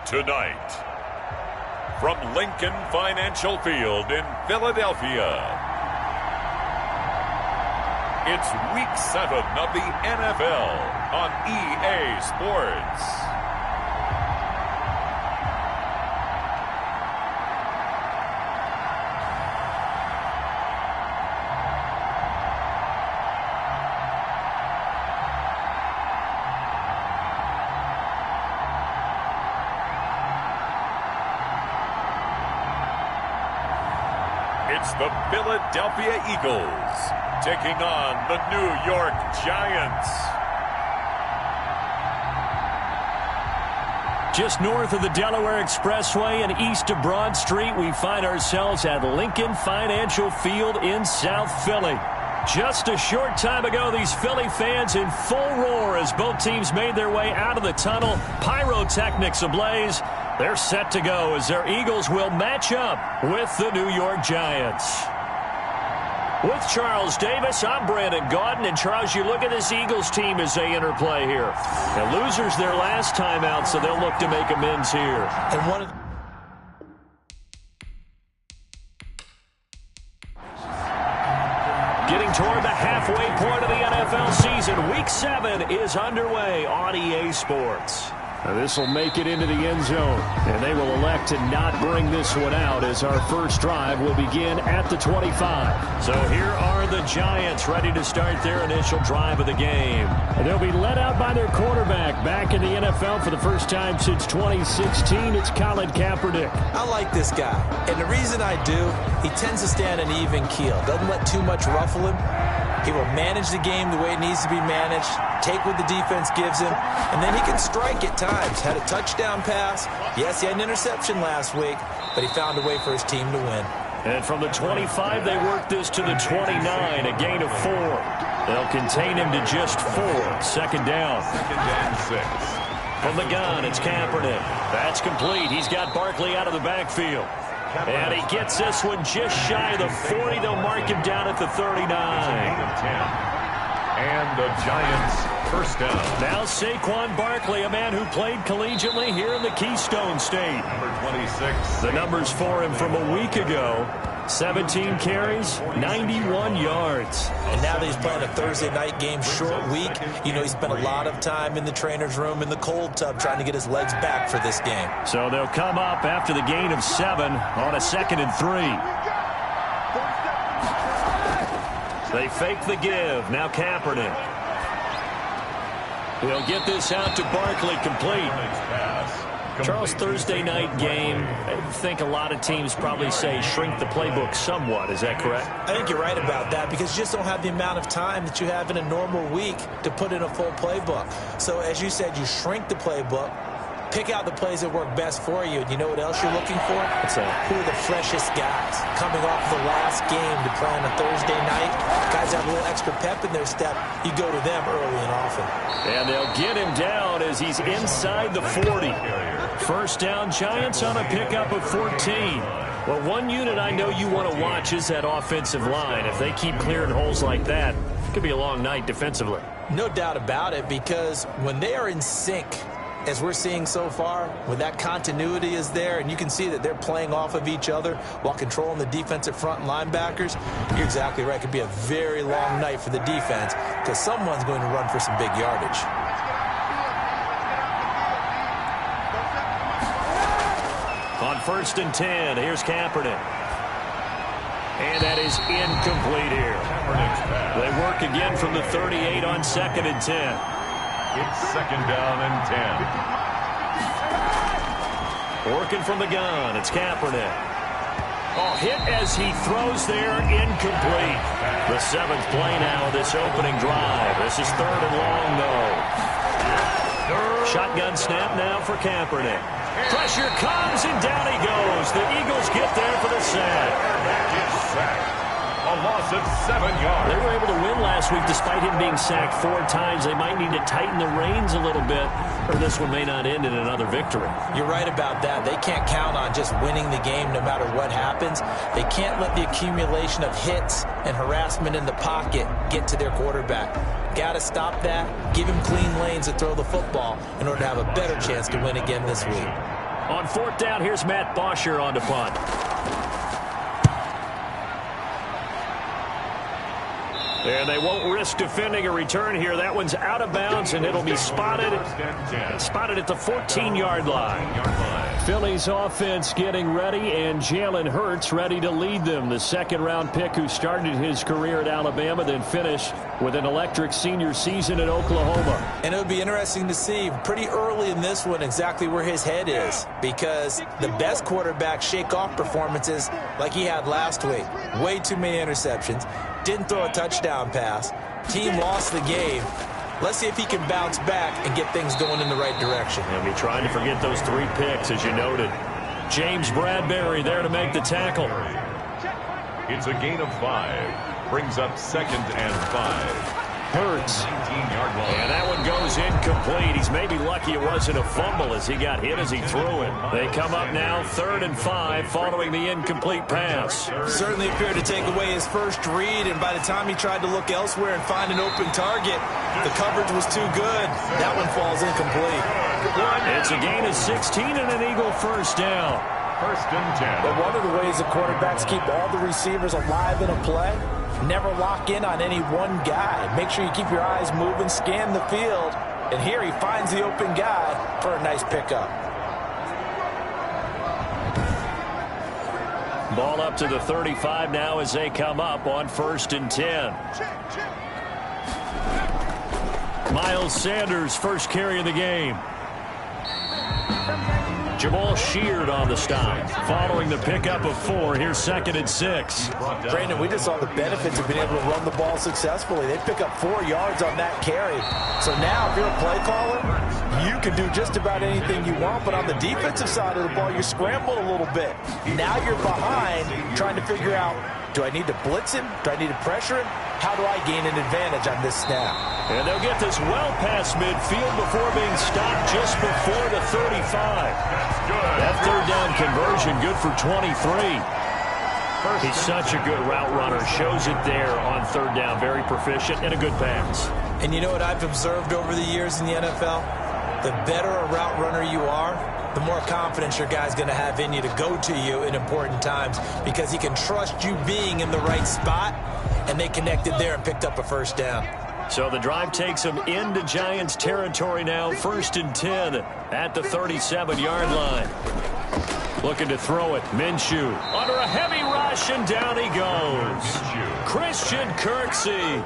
Tonight, from Lincoln Financial Field in Philadelphia, it's Week 7 of the NFL on EA Sports. It's the Philadelphia Eagles taking on the New York Giants. Just north of the Delaware Expressway and east of Broad Street, we find ourselves at Lincoln Financial Field in South Philly. Just a short time ago, these Philly fans in full roar as both teams made their way out of the tunnel. Pyrotechnics ablaze. They're set to go as their Eagles will match up with the New York Giants. With Charles Davis, I'm Brandon Gaudin. And Charles, you look at this Eagles team as they interplay here. The losers their last time out, so they'll look to make amends here. And one of Getting toward the halfway point of the NFL season, Week 7 is underway on EA Sports. This will make it into the end zone, and they will elect to not bring this one out as our first drive will begin at the 25. So here are the Giants ready to start their initial drive of the game. And they'll be led out by their quarterback back in the NFL for the first time since 2016. It's Colin Kaepernick. I like this guy, and the reason I do, he tends to stand an even keel. Doesn't let too much ruffle him. He will manage the game the way it needs to be managed, take what the defense gives him, and then he can strike at times. Had a touchdown pass. Yes, he had an interception last week, but he found a way for his team to win. And from the 25, they work this to the 29, a gain of 4. They'll contain him to just 4. Second down. Second and 6. From the gun, it's Kaepernick. That's complete. He's got Barkley out of the backfield. And he gets this one just shy of the 40. They'll mark him down at the 39. And the Giants first down. Now Saquon Barkley, a man who played collegiately here in the Keystone State. Number 26. The numbers for him from a week ago. 17 carries, 91 yards. And now that he's playing a Thursday night game, short week, you know he spent a lot of time in the trainer's room in the cold tub trying to get his legs back for this game. So they'll come up after the gain of 7 on a 2nd and 3. They fake the give. Now Kaepernick. He'll get this out to Barkley, complete. Charles, Thursday night game, I think a lot of teams probably say shrink the playbook somewhat. Is that correct? I think you're right about that because you just don't have the amount of time that you have in a normal week to put in a full playbook. So as you said, you shrink the playbook, pick out the plays that work best for you. And you know what else you're looking for? What's that? Who are the freshest guys coming off the last game to play on a Thursday night? Guys have a little extra pep in their step. You go to them early and often. And they'll get him down as he's inside the 40. First down, Giants on a pickup of 14. Well, one unit I know you want to watch is that offensive line. If they keep clearing holes like that, it could be a long night defensively. No doubt about it, because when they are in sync, as we're seeing so far, when that continuity is there, and you can see that they're playing off of each other while controlling the defensive front and linebackers, you're exactly right. It could be a very long night for the defense because someone's going to run for some big yardage. On 1st and 10, here's Kaepernick. And that is incomplete here. They work again from the 38 on 2nd and 10. It's 2nd down and 10. Working from the gun, it's Kaepernick. Oh, hit as he throws there, incomplete. The 7th play now of this opening drive. This is 3rd and long, though. Shotgun snap now for Kaepernick. Pressure comes, and down he goes. The Eagles get there for the sack. A loss of 7 yards. They were able to win last week despite him being sacked 4 times. They might need to tighten the reins a little bit, or this one may not end in another victory. You're right about that. They can't count on just winning the game no matter what happens. They can't let the accumulation of hits and harassment in the pocket get to their quarterback. Got to stop that, give him clean lanes to throw the football in order to have a better chance to win again this week. On 4th down, here's Matt Bosher on to punt. And they won't risk defending a return here. That one's out of bounds, and it'll be spotted at the 14-yard line. Philly's offense getting ready, and Jalen Hurts ready to lead them. The second-round pick who started his career at Alabama, then finished with an electric senior season at Oklahoma. And it would be interesting to see pretty early in this one exactly where his head is, because the best quarterbacks shake off performances like he had last week. Way too many interceptions. Didn't throw a touchdown pass. Team lost the game. Let's see if he can bounce back and get things going in the right direction. He'll be trying to forget those 3 picks, as you noted. James Bradbury there to make the tackle. It's a gain of 5. Brings up 2nd and 5. Hurts. 19-yard line. And that one goes incomplete. He's maybe lucky it wasn't a fumble as he got hit as he threw it. They come up now 3rd and 5 following the incomplete pass. Certainly appeared to take away his first read, and by the time he tried to look elsewhere and find an open target, the coverage was too good. That one falls incomplete. It's a gain of 16 and an Eagle first down. 1st and 10. But one of the ways the quarterbacks keep all the receivers alive in a play, never lock in on any one guy. Make sure you keep your eyes moving, scan the field, and here he finds the open guy for a nice pickup. Ball up to the 35 now as they come up on 1st and 10. Miles Sanders, first carry of the game. Jamal Sheard on the stop. Following the pickup of 4, here's 2nd and 6. Brandon, we just saw the benefits of being able to run the ball successfully. They pick up 4 yards on that carry. So now, if you're a play caller, you can do just about anything you want, but on the defensive side of the ball, you're scrambling a little bit. Now you're behind, trying to figure out, do I need to blitz him? Do I need to pressure him? How do I gain an advantage on this snap? And they'll get this well past midfield before being stopped just before the 35. That 3rd down conversion good for 23. He's such a good route runner. Shows it there on 3rd down. Very proficient and a good pass. And you know what I've observed over the years in the NFL? The better a route runner you are, the more confidence your guy's going to have in you to go to you in important times, because he can trust you being in the right spot, and they connected there and picked up a first down. So the drive takes them into Giants territory now. 1st and 10 at the 37-yard line. Looking to throw it. Minshew under a heavy rush, and down he goes. Christian Kirksey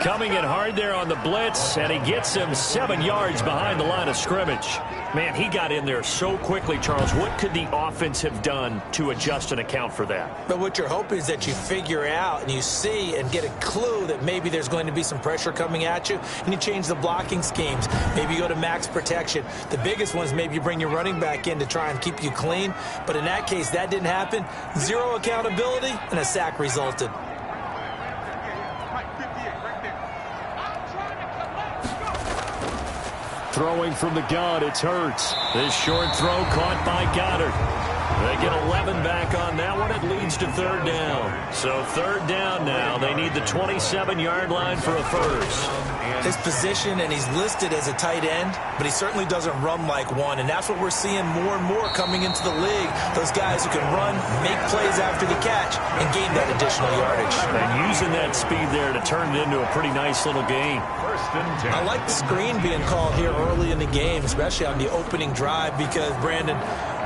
coming in hard there on the blitz, and he gets him 7 yards behind the line of scrimmage. Man, he got in there so quickly, Charles. What could the offense have done to adjust and account for that? But what you're hoping is that you figure out and you see and get a clue that maybe there's going to be some pressure coming at you, and you change the blocking schemes. Maybe you go to max protection. The biggest one is maybe you bring your running back in to try and keep you clean. But in that case, that didn't happen. 0 accountability, and a sack resulted. Throwing from the gun, it's Hurts. This short throw caught by Goddard. They get 11 back on that one. It leads to 3rd down. So 3rd down now. They need the 27-yard line for a first. His position, and he's listed as a tight end, but he certainly doesn't run like one, and that's what we're seeing more and more coming into the league. Those guys who can run, make plays after the catch, and gain that additional yardage. And using that speed there to turn it into a pretty nice little game. I like the screen being called here early in the game, especially on the opening drive, because, Brandon,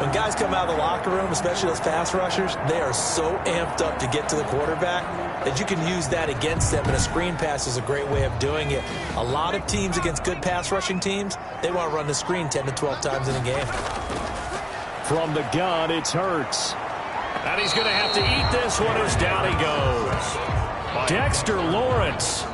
when guys come out of the locker room, especially those pass rushers, they are so amped up to get to the quarterback that you can use that against them, and a screen pass is a great way of doing it. A lot of teams against good pass rushing teams, they want to run the screen 10 to 12 times in a game. From the gun, it's Hurts. And he's going to have to eat this one as down he goes. Dexter Lawrence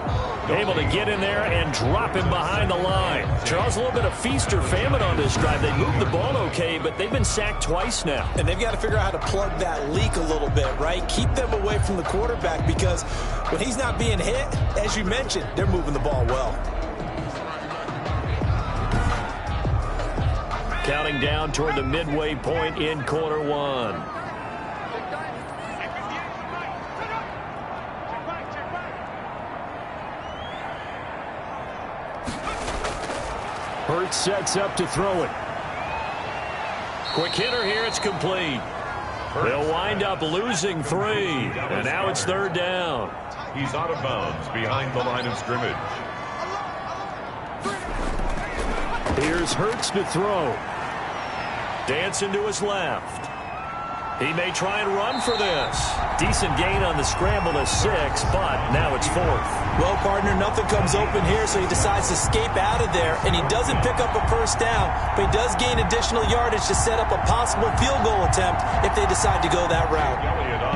able to get in there and drop him behind the line. Charles, a little bit of feast or famine on this drive. They moved the ball okay, but they've been sacked twice now. And they've got to figure out how to plug that leak a little bit, right? Keep them away from the quarterback, because when he's not being hit, as you mentioned, they're moving the ball well. Counting down toward the midway point in quarter one. Hurts sets up to throw it. Quick hitter here. It's complete. They'll wind up losing 3. And now it's 3rd down. He's out of bounds behind the line of scrimmage. Here's Hurts to throw. Dancing to his left. He may try and run for this. Decent gain on the scramble to 6, but now it's 4th. Well, partner, nothing comes open here, so he decides to escape out of there, and he doesn't pick up a first down, but he does gain additional yardage to set up a possible field goal attempt if they decide to go that route.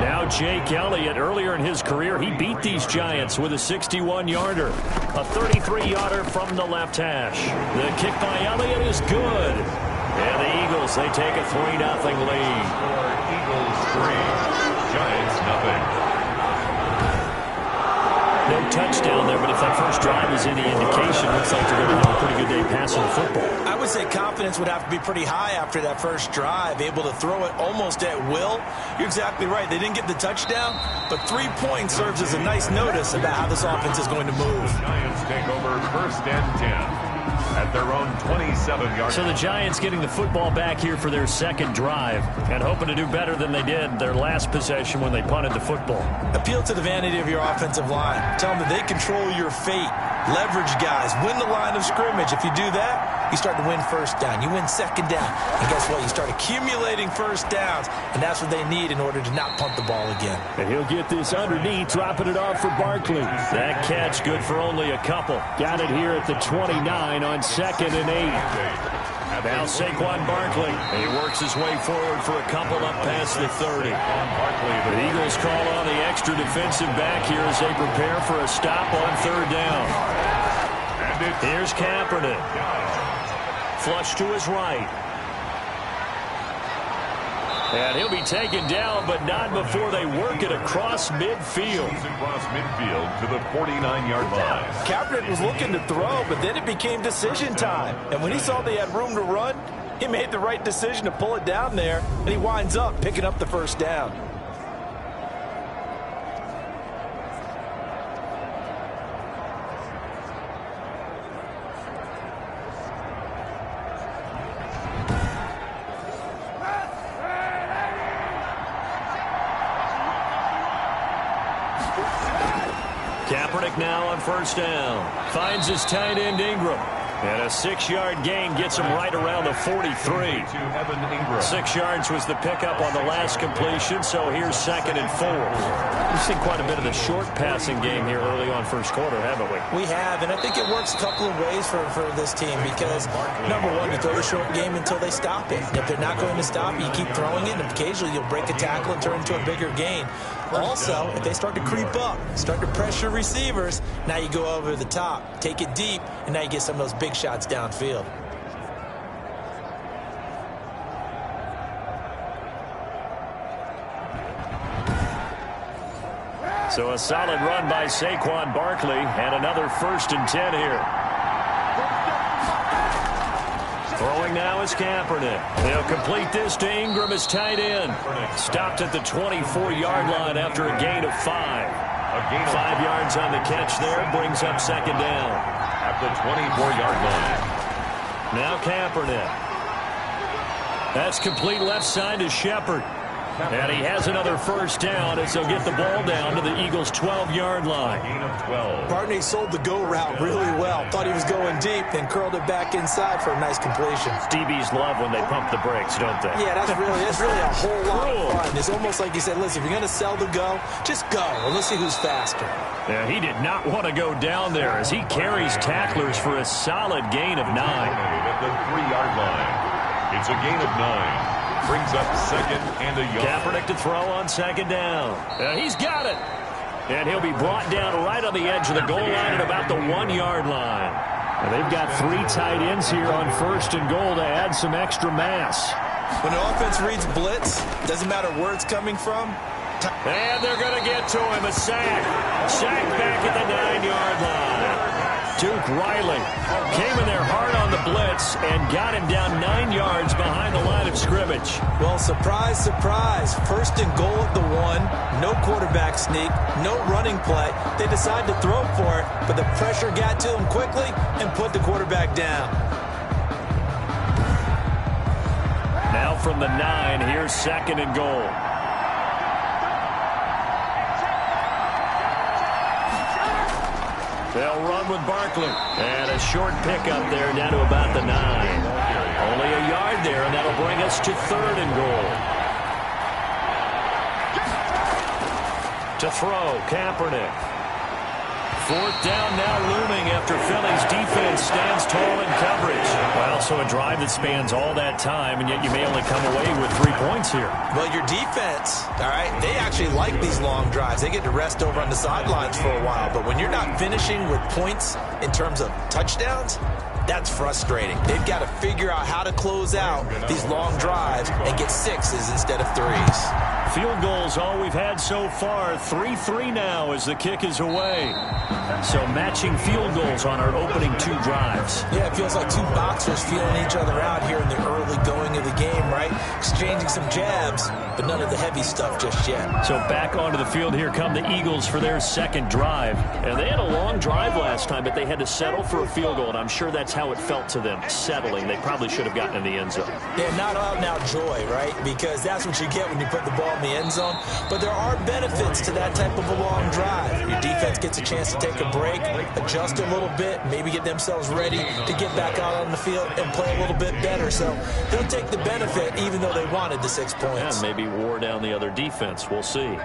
Now Jake Elliott, earlier in his career, he beat these Giants with a 61-yarder. A 33-yarder from the left hash. The kick by Elliott is good. And the Eagles, they take a 3-0 lead. Eagles 3, Giants nothing. No touchdown there, but if that first drive is any indication, looks like they're going to have a pretty good day passing the football. I would say confidence would have to be pretty high after that first drive, able to throw it almost at will. You're exactly right. They didn't get the touchdown, but 3 points serves as a nice notice about how this offense is going to move. The Giants take over 1st and 10. At their own 27-yard. So the Giants getting the football back here for their 2nd drive and hoping to do better than they did their last possession when they punted the football. Appeal to the vanity of your offensive line. Tell them that they control your fate. Leverage guys. Win the line of scrimmage. If you do that, you start to win first down. You win second down. And guess what? You start accumulating first downs. And that's what they need in order to not punt the ball again. And he'll get this underneath, dropping it off for Barkley. That catch good for only a couple. Got it here at the 29 on 2nd and 8. Now Saquon Barkley. He works his way forward for a couple up past the 30. The Eagles call on the extra defensive back here as they prepare for a stop on 3rd down. Here's Kaepernick. Flush to his right. And he'll be taken down, but not before they work it across midfield. Across midfield to the 49-yard line. Kaepernick was looking to throw, but then it became decision time. And when he saw they had room to run, he made the right decision to pull it down there, and he winds up picking up the first down. Kaepernick now on 1st down. Finds his tight end Ingram. And a 6-yard gain gets him right around the 43. 6 yards was the pickup on the last completion, so here's 2nd and 4. We've seen quite a bit of the short passing game here early on first quarter, haven't we? We have, and I think it works a couple of ways for this team because, number one, you throw the short game until they stop it. And if they're not going to stop it, you keep throwing it, and occasionally you'll break a tackle and turn it into a bigger gain. Also, if they start to creep up, start to pressure receivers, now you go over the top, take it deep, and now you get some of those big shots downfield. So a solid run by Saquon Barkley, and another 1st and 10 here. Throwing now is Kaepernick. They'll complete this to Ingram as tight end. Stopped at the 24-yard line after a gain of 5. 5 yards on the catch there, brings up 2nd down. At the 24-yard line. Now Kaepernick. That's complete left side to Shepard. And he has another first down as they'll get the ball down to the Eagles' 12-yard line. Gain of 12. Barney sold the go route really well. Thought he was going deep, then curled it back inside for a nice completion. DBs love when they pump the brakes, don't they? Yeah, that's really a whole lot of fun. It's almost like he said, listen, if you're going to sell the go, just go, and let's see who's faster. Yeah, he did not want to go down there as he carries tacklers for a solid gain of 9. At the 3-yard line. It's a gain of 9. Brings up 2nd and a yard. Kaepernick to throw on 2nd down. He's got it. And he'll be brought down right on the edge of the goal line at about the 1-yard line. And they've got 3 tight ends here on 1st and goal to add some extra mass. When the offense reads blitz, doesn't matter where it's coming from. And they're going to get to him. A sack. Sack back at the 9-yard line. Duke Riley came in there hard on the blitz and got him down 9 yards behind the line of scrimmage. Well, surprise, surprise. 1st and goal at the 1. No quarterback sneak. No running play. They decided to throw for it, but the pressure got to them quickly and put the quarterback down. Now from the 9. Here's 2nd and goal. They'll run with Barkley. And a short pickup there down to about the 9. Only a yard there, and that'll bring us to 3rd and goal. To throw, Kaepernick. 4th down now looming after Philly's defense stands tall in coverage. Well, so a drive that spans all that time, and yet you may only come away with 3 points here. Well, your defense, all right, they actually like these long drives. They get to rest over on the sidelines for a while. But when you're not finishing with points in terms of touchdowns, that's frustrating. They've got to figure out how to close out these long drives and get 6s instead of 3s. Field goals all we've had so far. 3-3 now as the kick is away. So matching field goals on our opening 2 drives. Yeah, it feels like 2 boxers feeling each other out here in the early going of the game, right? Exchanging some jabs, but none of the heavy stuff just yet. So back onto the field here come the Eagles for their 2nd drive. And they had a long drive last time, but they had to settle for a field goal, and I'm sure that's how it felt to them, settling. They probably should have gotten in the end zone. Yeah, not out and out joy, right? Because that's what you get when you put the ball in the end zone. But there are benefits to that type of a long drive. Your defense gets a chance to take a break, adjust a little bit, maybe get themselves ready to get back out on the field and play a little bit better. So they'll take the benefit even though they wanted the 6 points. Yeah, maybe wore down the other defense. We'll see.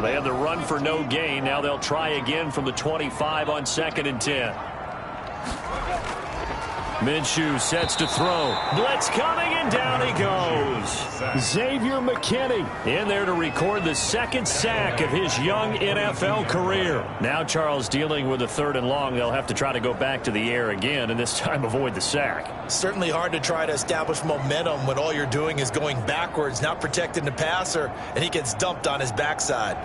They had the run for no gain. Now they'll try again from the 25 on 2nd and 10. Minshew sets to throw. Blitz coming, and down he goes. Xavier McKinney in there to record the 2nd sack of his young NFL career. Now Charles dealing with a 3rd and long. They'll have to try to go back to the air again, and this time avoid the sack. Certainly hard to try to establish momentum when all you're doing is going backwards, not protecting the passer, and he gets dumped on his backside.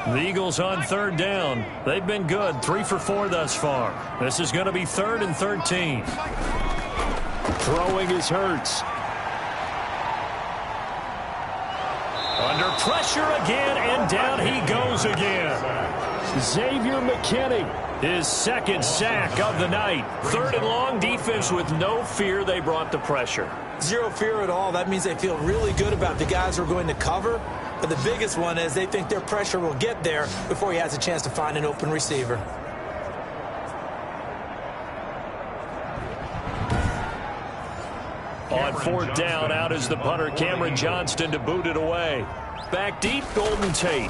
The Eagles on 3rd down. They've been good. 3 for 4 thus far. This is going to be 3rd and 13. Throwing is Hurts. Under pressure again, and down he goes again. Xavier McKinney, his 2nd sack of the night. 3rd and long, defense with no fear. They brought the pressure. Zero fear at all. That means they feel really good about the guys who are going to cover. But the biggest one is they think their pressure will get there before he has a chance to find an open receiver. On 4th down, out is the punter, Cameron Johnston, to boot it away. Back deep, Golden Tate.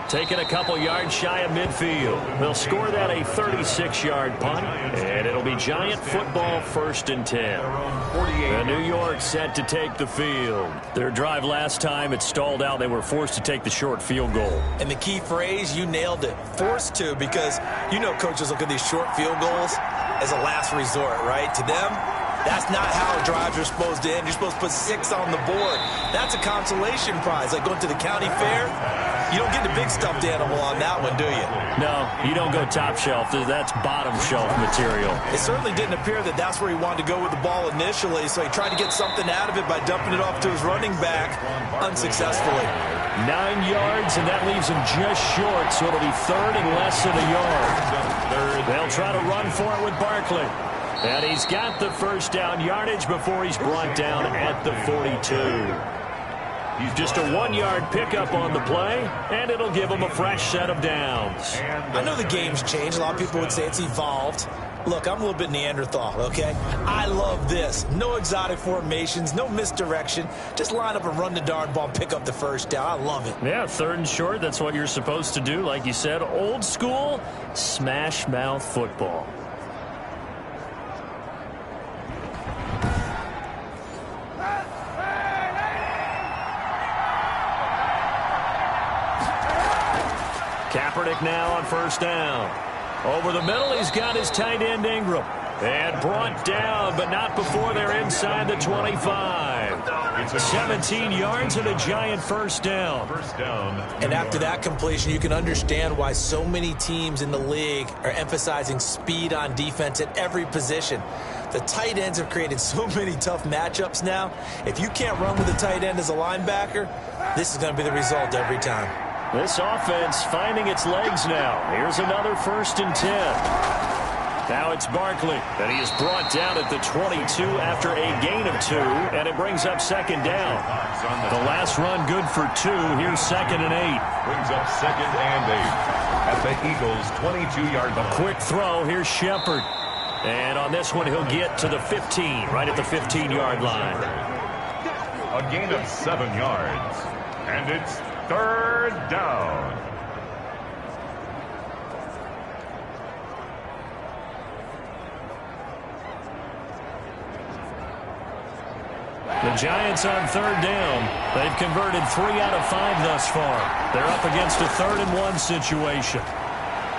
Taking a couple yards shy of midfield. They'll score that a 36-yard punt, and it'll be Giant football 1st and 10. And New York set to take the field. Their drive last time, it stalled out. They were forced to take the short field goal. And the key phrase, you nailed it. Forced to, because you know coaches look at these short field goals as a last resort, right? To them, that's not how drives are supposed to end. You're supposed to put 6 on the board. That's a consolation prize. Like going to the county fair, you don't get the big stuffed animal on that one, do you? No, you don't go top shelf. That's bottom shelf material. It certainly didn't appear that that's where he wanted to go with the ball initially, so he tried to get something out of it by dumping it off to his running back unsuccessfully. 9 yards, and that leaves him just short, so it'll be 3rd and less than a yard. They'll try to run for it with Barkley. And he's got the 1st down yardage before he's brought down at the 42. Just a 1-yard pickup on the play, and it'll give him a fresh set of downs. I know the game's changed. A lot of people would say it's evolved. Look, I'm a little bit Neanderthal, okay? I love this. No exotic formations, no misdirection. Just line up and run the darn ball, pick up the 1st down. I love it. Yeah, 3rd and short, that's what you're supposed to do. Like you said, old school, smash mouth football. Kaepernick now on 1st down. Over the middle, he's got his tight end Ingram. And brought down, but not before they're inside the 25. 17 yards and a giant first down. And after that completion, you can understand why so many teams in the league are emphasizing speed on defense at every position. The tight ends have created so many tough matchups now. If you can't run with a tight end as a linebacker, this is going to be the result every time. This offense finding its legs now. Here's another 1st and 10. Now it's Barkley, and he is brought down at the 22 after a gain of 2, and it brings up 2nd down. The last run good for 2. Here's 2nd and 8. Brings up 2nd and 8 at the Eagles' 22-yard line. A quick throw. Here's Shepard. And on this one, he'll get to the 15, right at the 15-yard line. A gain of 7 yards, and it's 3rd down. The Giants on 3rd down. They've converted 3 out of 5 thus far. They're up against a 3rd and 1 situation.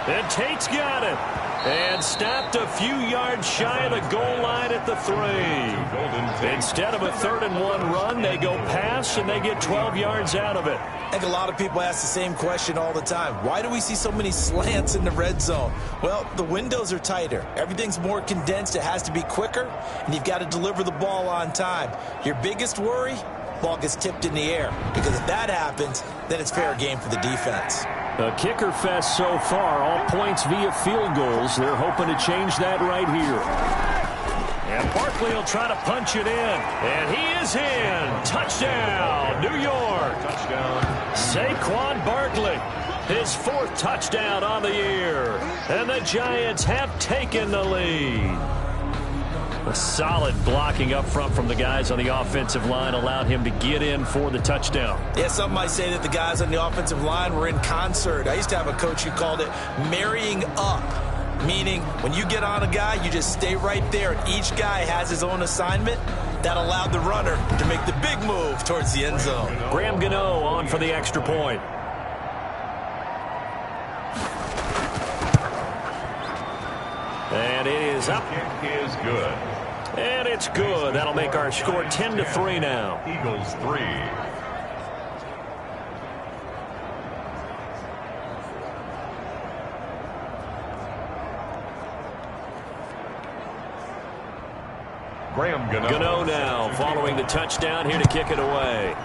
And Tate's got it. And stopped a few yards shy of the goal line at the 3. Instead of a 3rd and 1 run, they go pass, and they get 12 yards out of it. I think a lot of people ask the same question all the time. Why do we see so many slants in the red zone? Well, the windows are tighter. Everything's more condensed. It has to be quicker, and you've got to deliver the ball on time. Your biggest worry? Ball gets tipped in the air. Because if that happens, then it's fair game for the defense. A kicker fest so far, all points via field goals. They're hoping to change that right here. And Barkley will try to punch it in. And he is in. Touchdown, New York. Touchdown. Saquon Barkley, his 4th touchdown on the year. And the Giants have taken the lead. A solid blocking up front from the guys on the offensive line allowed him to get in for the touchdown. Yeah, some might say that the guys on the offensive line were in concert. I used to have a coach who called it marrying up, meaning when you get on a guy, you just stay right there, and each guy has his own assignment. That allowed the runner to make the big move towards the end zone. Graham Gano on for the extra point. And it is up. Kick is good. And it's good. That'll make our score 10-3 now. Eagles 3. Graham Gano. Gano now following the touchdown here to kick it away.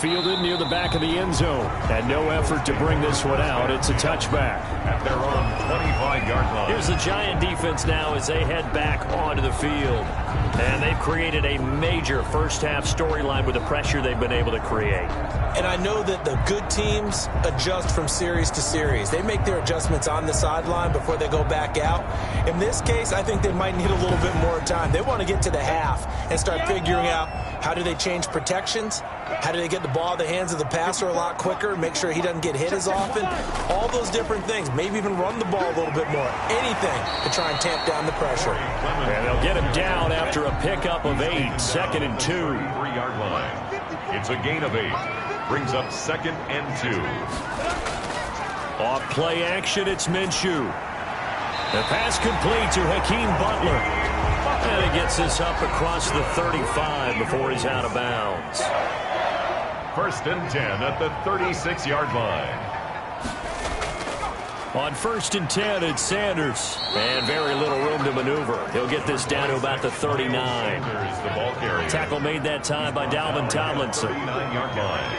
Fielded near the back of the end zone. And no effort to bring this one out. It's a touchback. At their own 25-yard line. Here's the Giant defense now as they head back onto the field. And they've created a major first-half storyline with the pressure they've been able to create. And I know that the good teams adjust from series to series. They make their adjustments on the sideline before they go back out. In this case, I think they might need a little bit more time. They want to get to the half and start figuring out how do they change protections, how do they get the ball in the hands of the passer a lot quicker, make sure he doesn't get hit as often, all those different things. Maybe even run the ball a little bit more. Anything to try and tamp down the pressure. And they'll get him down after a pickup of 8, 2nd and 2. 3-yard line. It's a gain of 8. Brings up 2nd and 2. Off play action, it's Minshew. The pass complete to Hakeem Butler. And he gets this up across the 35 before he's out of bounds. 1st and 10 at the 36-yard line. On 1st and 10, it's Sanders. And very little room to maneuver. He'll get this down to about the 39. Sanders, the ball carrier. Tackle made that time by Dalvin Tomlinson. 39-yard line.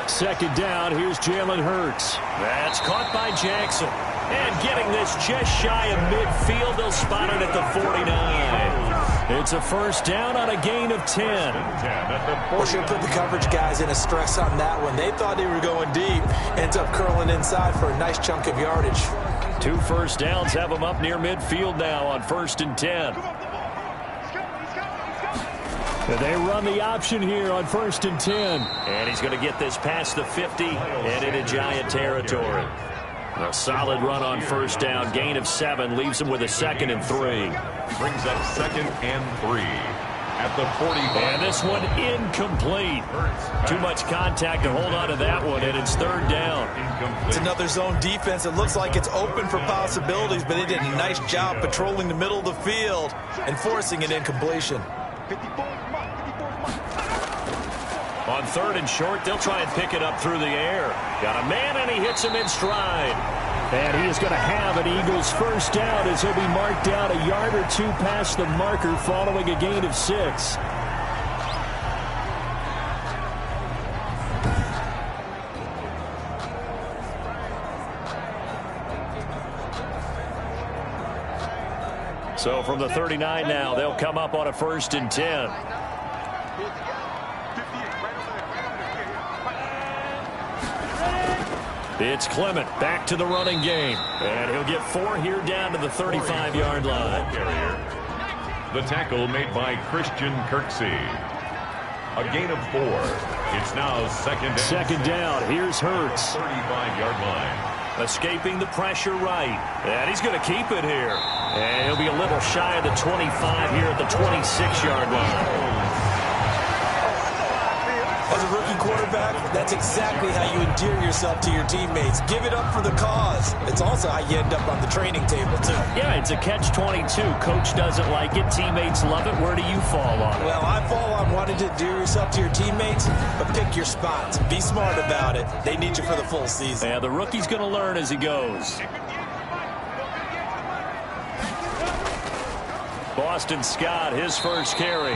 2nd down, here's Jalen Hurts. That's caught by Jackson. And getting this just shy of midfield, they'll spot it at the 49. It's a 1st down on a gain of 10. We should put the coverage guys in a stress on that one. They thought they were going deep. Ends up curling inside for a nice chunk of yardage. 2 1st downs have them up near midfield now on 1st and 10. They run the option here on 1st and 10. And he's going to get this past the 50 and into Giant territory. A solid run on 1st down. Gain of 7 leaves him with a 2nd and 3. Brings up 2nd and 3. at the 45. And this one incomplete. Too much contact to hold on to that one, and it's third down. It's another zone defense. It looks like it's open for possibilities, but they did a nice job patrolling the middle of the field and forcing an incompletion. On third and short, they'll try and pick it up through the air. Got a man, and he hits him in stride. And he is going to have an Eagles first down as he'll be marked down a yard or two past the marker following a gain of 6. So from the 39 now, they'll come up on a 1st and 10. It's Clement back to the running game. And he'll get 4 here down to the 35-yard line. The tackle made by Christian Kirksey. A gain of 4. It's now second down. Here's Hurts. 35-yard line. Escaping the pressure right. And he's going to keep it here. And he'll be a little shy of the 25 here at the 26-yard line. As a rookie quarterback, that's exactly how you endear yourself to your teammates. Give it up for the cause. It's also how you end up on the training table, too. Yeah, it's a catch-22. Coach doesn't like it. Teammates love it. Where do you fall on it? Well, I fall on wanting to endear yourself to your teammates, but pick your spots. Be smart about it. They need you for the full season. Yeah, the rookie's going to learn as he goes. Boston Scott, his first carry.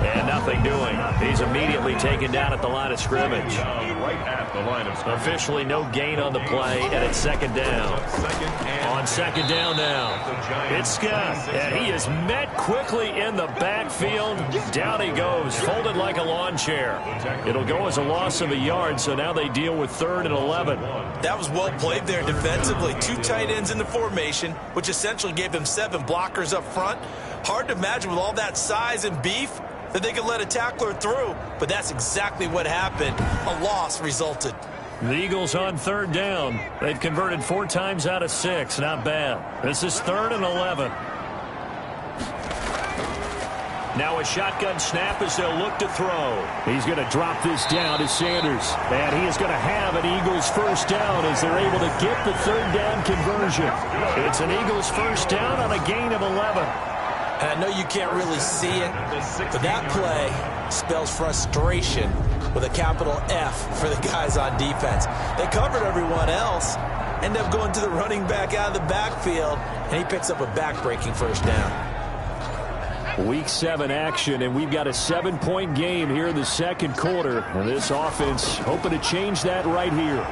And nothing doing. He's immediately taken down at the line of scrimmage. Right at the line of scrimmage. Officially no gain on the play, and it's second down. On second down now, it's Scott. And he is met quickly in the backfield. Down he goes, folded like a lawn chair. It'll go as a loss of a yard, so now they deal with 3rd and 11. That was well played there defensively. 2 tight ends in the formation, which essentially gave them 7 blockers up front. Hard to imagine with all that size and beef that they could let a tackler through, but that's exactly what happened. A loss resulted. The Eagles on 3rd down. They've converted 4 times out of 6. Not bad. This is 3rd and 11. Now a shotgun snap as they'll look to throw. He's going to drop this down to Sanders. And he is going to have an Eagles first down as they're able to get the 3rd down conversion. It's an Eagles first down on a gain of 11. And I know you can't really see it, but that play spells frustration with a capital F for the guys on defense. They covered everyone else, end up going to the running back out of the backfield, and he picks up a back-breaking first down. Week 7 action, and we've got a 7-point game here in the second quarter. And this offense hoping to change that right here.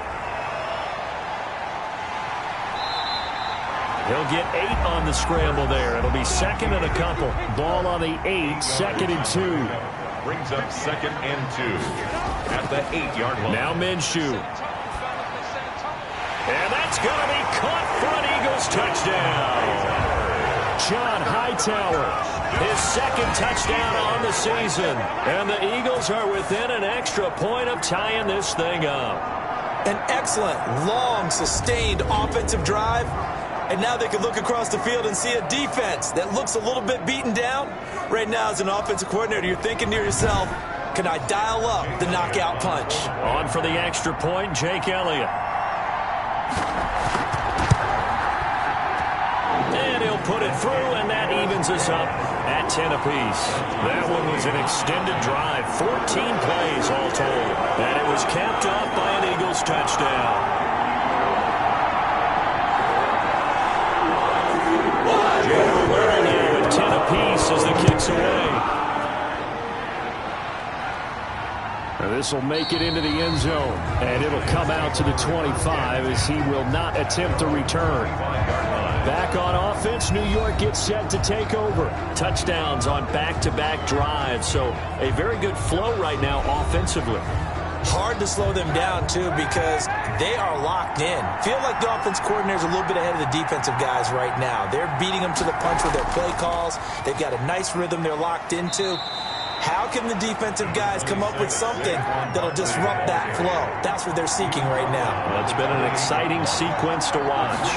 He'll get 8 on the scramble there. It'll be 2nd and a couple. Ball on the 8, 2nd and 2. Brings up 2nd and 2 at the 8-yard line. Now Minshew. And that's going to be caught for an Eagles touchdown. John Hightower, his 2nd touchdown on the season. And the Eagles are within an extra point of tying this thing up. An excellent, long, sustained offensive drive. And now they can look across the field and see a defense that looks a little bit beaten down. Right now, as an offensive coordinator, you're thinking to yourself, can I dial up the knockout punch? On for the extra point, Jake Elliott. And he'll put it through, and that evens us up at 10 apiece. That one was an extended drive, 14 plays all told. And it was capped off by an Eagles touchdown. And 10 apiece as the kick's away. This will make it into the end zone, and it'll come out to the 25 as he will not attempt to return. Back on offense, New York gets set to take over. Touchdowns on back-to-back drives, so a very good flow right now offensively. Hard to slow them down, too, because they are locked in. Feel like the offense coordinator's a little bit ahead of the defensive guys right now. They're beating them to the punch with their play calls. They've got a nice rhythm they're locked into. How can the defensive guys come up with something that'll disrupt that flow? That's what they're seeking right now. Well, it's been an exciting sequence to watch.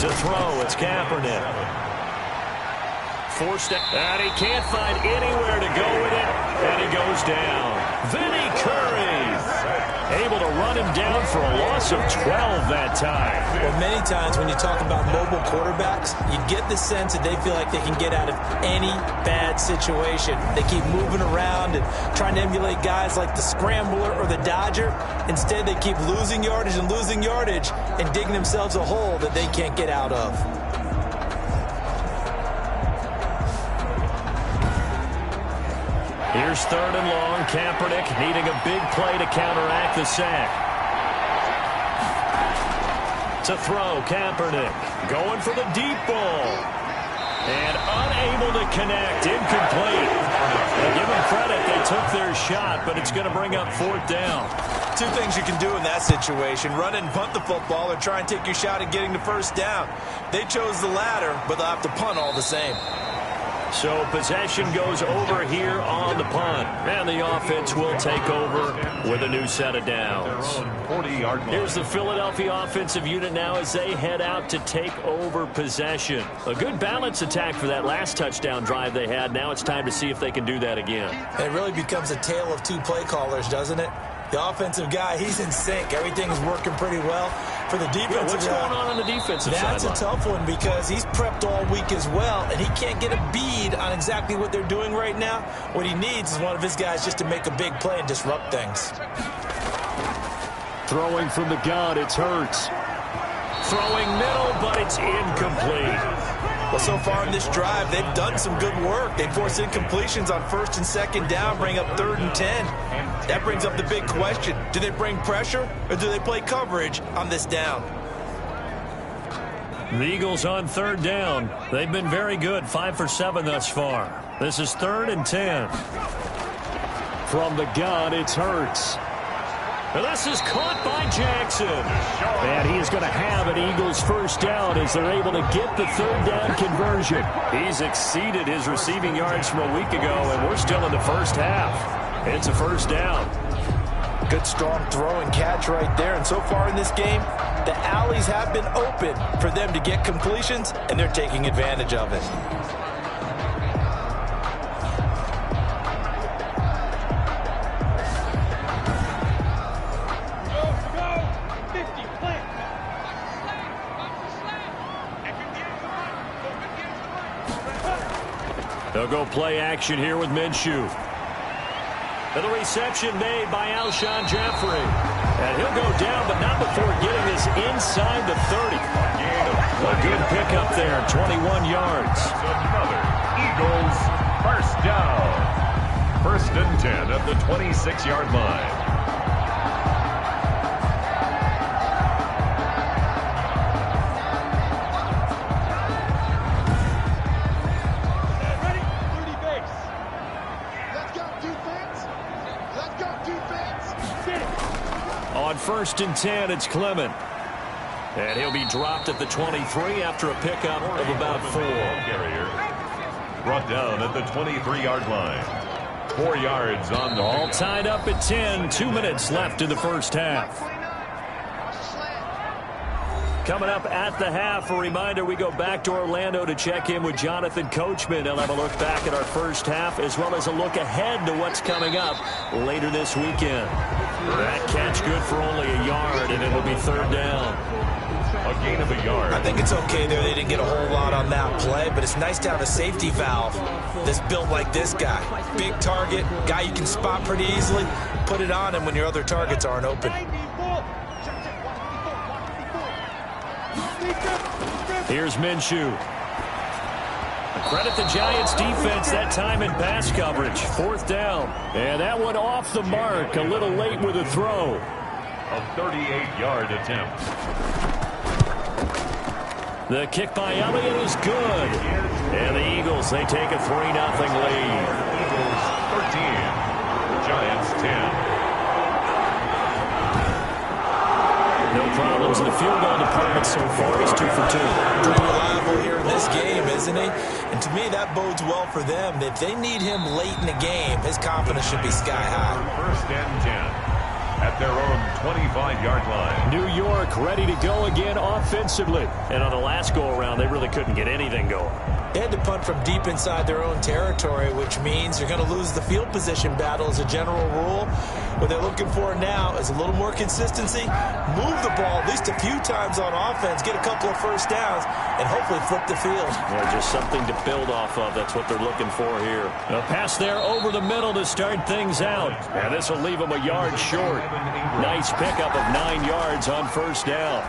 To throw, it's Kaepernick. forced it, and he can't find anywhere to go with it, and he goes down. Vinny Curry able to run him down for a loss of 12 that time. Well, many times when you talk about mobile quarterbacks, you get the sense that they feel like they can get out of any bad situation. They keep moving around and trying to emulate guys like the Scrambler or the Dodger. Instead, they keep losing yardage and digging themselves a hole that they can't get out of. Here's 3rd and long. Kaepernick needing a big play to counteract the sack. To throw, Kaepernick going for the deep ball. And unable to connect. Incomplete. They give them credit. They took their shot, but it's going to bring up 4th down. Two things you can do in that situation: run and punt the football, or try and take your shot at getting the 1st down. They chose the latter, but they'll have to punt all the same. So possession goes over here on the punt. And the offense will take over with a new set of downs. Here's the Philadelphia offensive unit now as they head out to take over possession. A good balance attack for that last touchdown drive they had. Now it's time to see if they can do that again. It really becomes a tale of two play callers, doesn't it? The offensive guy, he's in sync. Everything's working pretty well. For the defensive what's going on the defensive side? That's a tough one because he's prepped all week as well, and he can't get a bead on exactly what they're doing right now. What he needs is one of his guys just to make a big play and disrupt things. Throwing from the gun, it's Hurts. Throwing middle, but it's incomplete. Well, so far in this drive, they've done some good work. They force incompletions on 1st and 2nd down, bring up 3rd and 10. That brings up the big question. Do they bring pressure, or do they play coverage on this down? The Eagles on 3rd down. They've been very good, 5 for 7 thus far. This is 3rd and 10. From the gun, it's Hurts. And this is caught by Jackson. And he is going to have an Eagles 1st down as they're able to get the 3rd down conversion. He's exceeded his receiving yards from a week ago, and we're still in the 1st half. It's a 1st down. Good, strong throw and catch right there. And so far in this game, the alleys have been open for them to get completions, and they're taking advantage of it. They'll go play action here with Minshew. And the reception made by Alshon Jeffrey. And he'll go down, but not before getting this inside the 30. A good pickup there, 21 yards. Another Eagles 1st down. 1st and 10 at the 26-yard line. On 1st and 10, it's Clement. And he'll be dropped at the 23 after a pickup of about 4. Carrier brought down at the 23-yard line. 4 yards on the all tied up at 10. 2 minutes left in the 1st half. Coming up at the half, a reminder, we go back to Orlando to check in with Jonathan Coachman. He'll have a look back at our 1st half as well as a look ahead to what's coming up later this weekend. That catch good for only a yard, and it'll be 3rd down. A gain of a yard. I think it's okay there. They didn't get a whole lot on that play, but it's nice to have a safety valve that's built like this guy. Big target, guy you can spot pretty easily. Put it on him when your other targets aren't open. Here's Minshew. Credit the Giants defense that time in pass coverage. 4th down. And that one off the mark. A little late with a throw. A 38-yard attempt. The kick by Elliott is good. And the Eagles, they take a 3-0 lead. Eagles 13. Giants 10. No problems in the field goal department so far. He's 2 for 2. Pretty reliable here in this game, isn't he? And to me, that bodes well for them. If they need him late in the game, his confidence should be sky high. 1st and 10 at their own 25-yard line. New York ready to go again offensively. And on the last go-around, they really couldn't get anything going. They had to punt from deep inside their own territory, which means you're going to lose the field position battle as a general rule. What they're looking for now is a little more consistency, move the ball at least a few times on offense, get a couple of first downs, and hopefully flip the field. Yeah, just something to build off of. That's what they're looking for here. A pass there over the middle to start things out. And this will leave them a yard short. Nice pickup of 9 yards on first down.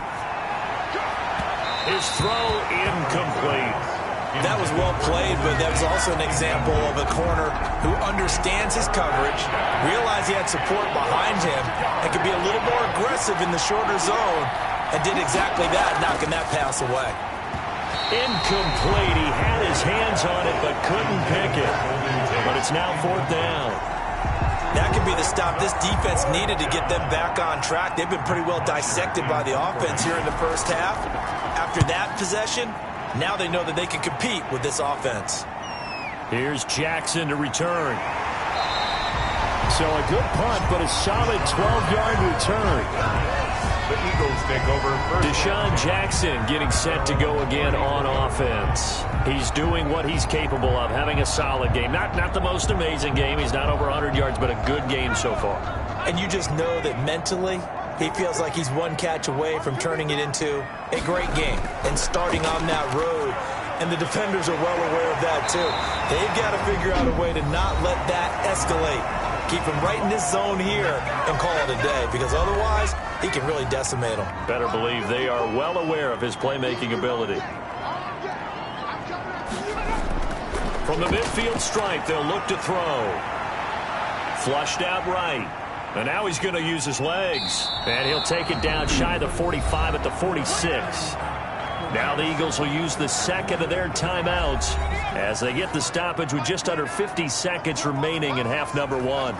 His throw incomplete. That was well played, but that was also an example of a corner who understands his coverage, realized he had support behind him, and could be a little more aggressive in the shorter zone, and did exactly that, knocking that pass away. Incomplete. He had his hands on it, but couldn't pick it. But it's now 4th down. That could be the stop this defense needed to get them back on track. They've been pretty well dissected by the offense here in the first half. After that possession, now they know that they can compete with this offense. Here's Jackson to return. So a good punt, but a solid 12-yard return. The Eagles take over first. Deshaun Jackson getting set to go again on offense. He's doing what he's capable of, having a solid game. Not the most amazing game. He's not over 100 yards, but a good game so far. And you just know that mentally, he feels like he's one catch away from turning it into a great game and starting on that road. And the defenders are well aware of that, too. They've got to figure out a way to not let that escalate. Keep him right in this zone here and call it a day, because otherwise, he can really decimate them. Better believe they are well aware of his playmaking ability. From the midfield stripe, they'll look to throw. Flushed out right. And now he's going to use his legs. And he'll take it down shy of the 45 at the 46. Now the Eagles will use the second of their timeouts as they get the stoppage with just under 50 seconds remaining in half number 1.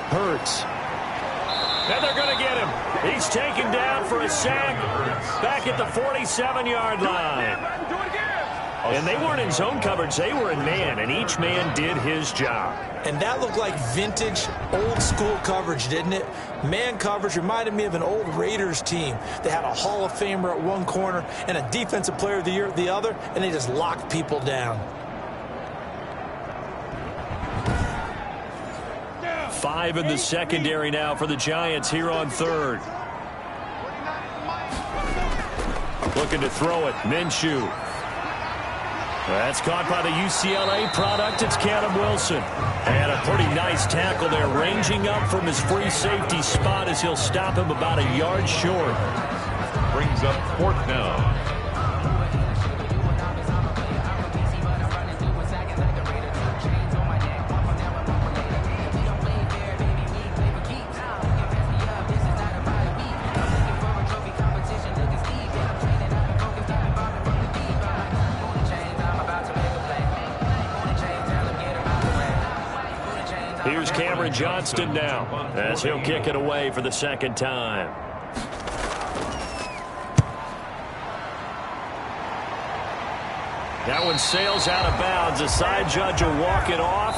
Hurts. And they're going to get him. He's taken down for a sack back at the 47-yard line. And they weren't in zone coverage. They were in man, and each man did his job. And that looked like vintage, old-school coverage, didn't it? Man coverage reminded me of an old Raiders team. They had a Hall of Famer at one corner and a Defensive Player of the Year at the other, and they just locked people down. 5 in the secondary now for the Giants here on 3rd. Looking to throw it. Minshew. That's caught by the UCLA product. It's Cannon Wilson. And a pretty nice tackle there, ranging up from his free safety spot as he'll stop him about a yard short. Brings up 4th down. Here's Cameron Johnston now as he'll kick it away for the second time. That one sails out of bounds. The side judge will walk it off.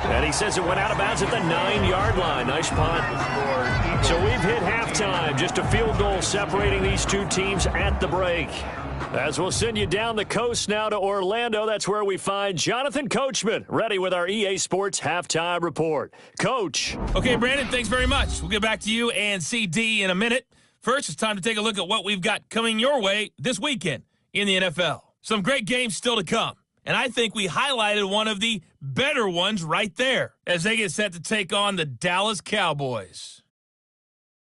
And he says it went out of bounds at the 9-yard line. Nice punt. So we've hit halftime. Just a field goal separating these two teams at the break. As we'll send you down the coast now to Orlando, that's where we find Jonathan Coachman, ready with our EA Sports Halftime Report. Coach. Okay, Brandon, thanks very much. We'll get back to you and CD in a minute. First, it's time to take a look at what we've got coming your way this weekend in the NFL. Some great games still to come, and I think we highlighted one of the better ones right there as they get set to take on the Dallas Cowboys.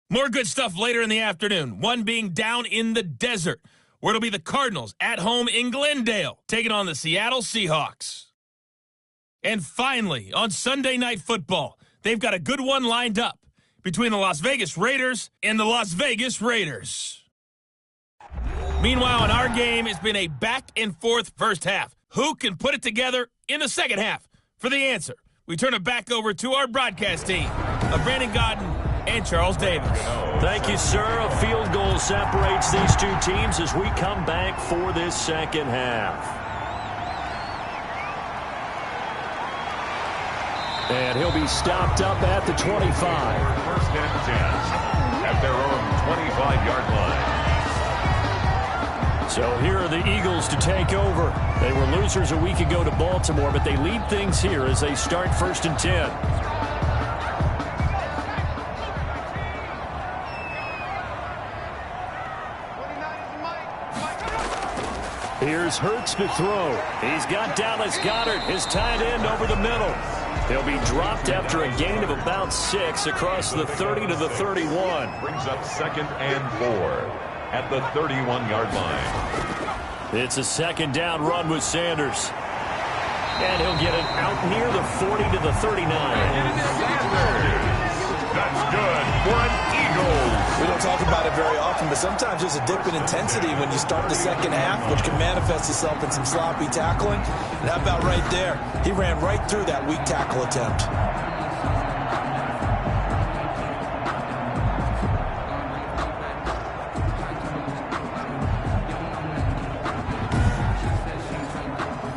More good stuff later in the afternoon, one being down in the desert, where it'll be the Cardinals at home in Glendale, taking on the Seattle Seahawks. And finally, on Sunday Night Football, they've got a good one lined up between the Las Vegas Raiders and the Las Vegas Raiders. Meanwhile, in our game, it's been a back-and-forth first half. Who can put it together in the second half? For the answer, we turn it back over to our broadcast team of Brandon Godden and Charles Davis. Thank you, sir. A field goal separates these two teams as we come back for this second half. And he'll be stopped up at the 25. First and 10 at their own 25-yard line. So here are the Eagles to take over. They were losers a week ago to Baltimore, but they lead things here as they start 1st and 10. Here's Hurts to throw. He's got Dallas Goedert, his tight end, over the middle. He'll be dropped after a gain of about 6 across the 30 to the 31. Brings up 2nd and 4 at the 31-yard line. It's a 2nd down run with Sanders. And he'll get it out near the 40 to the 39. That's good for an Eagles. We don't talk about it very often, but sometimes there's a dip in intensity when you start the second half, which can manifest itself in some sloppy tackling. And how about right there? He ran right through that weak tackle attempt.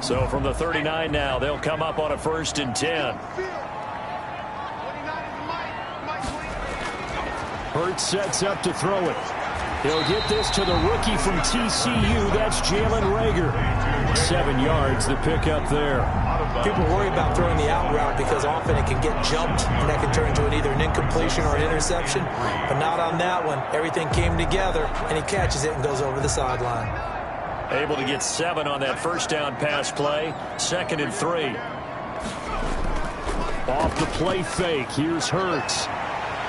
So from the 39 now, they'll come up on a 1st and 10. Hurts sets up to throw it. He'll get this to the rookie from TCU. That's Jalen Reagor. 7 yards, the pickup there. People worry about throwing the out route because often it can get jumped, and that can turn into either an incompletion or an interception. But not on that one. Everything came together, and he catches it and goes over the sideline. Able to get 7 on that 1st down pass play. 2nd and 3. Off the play fake. Here's Hurts.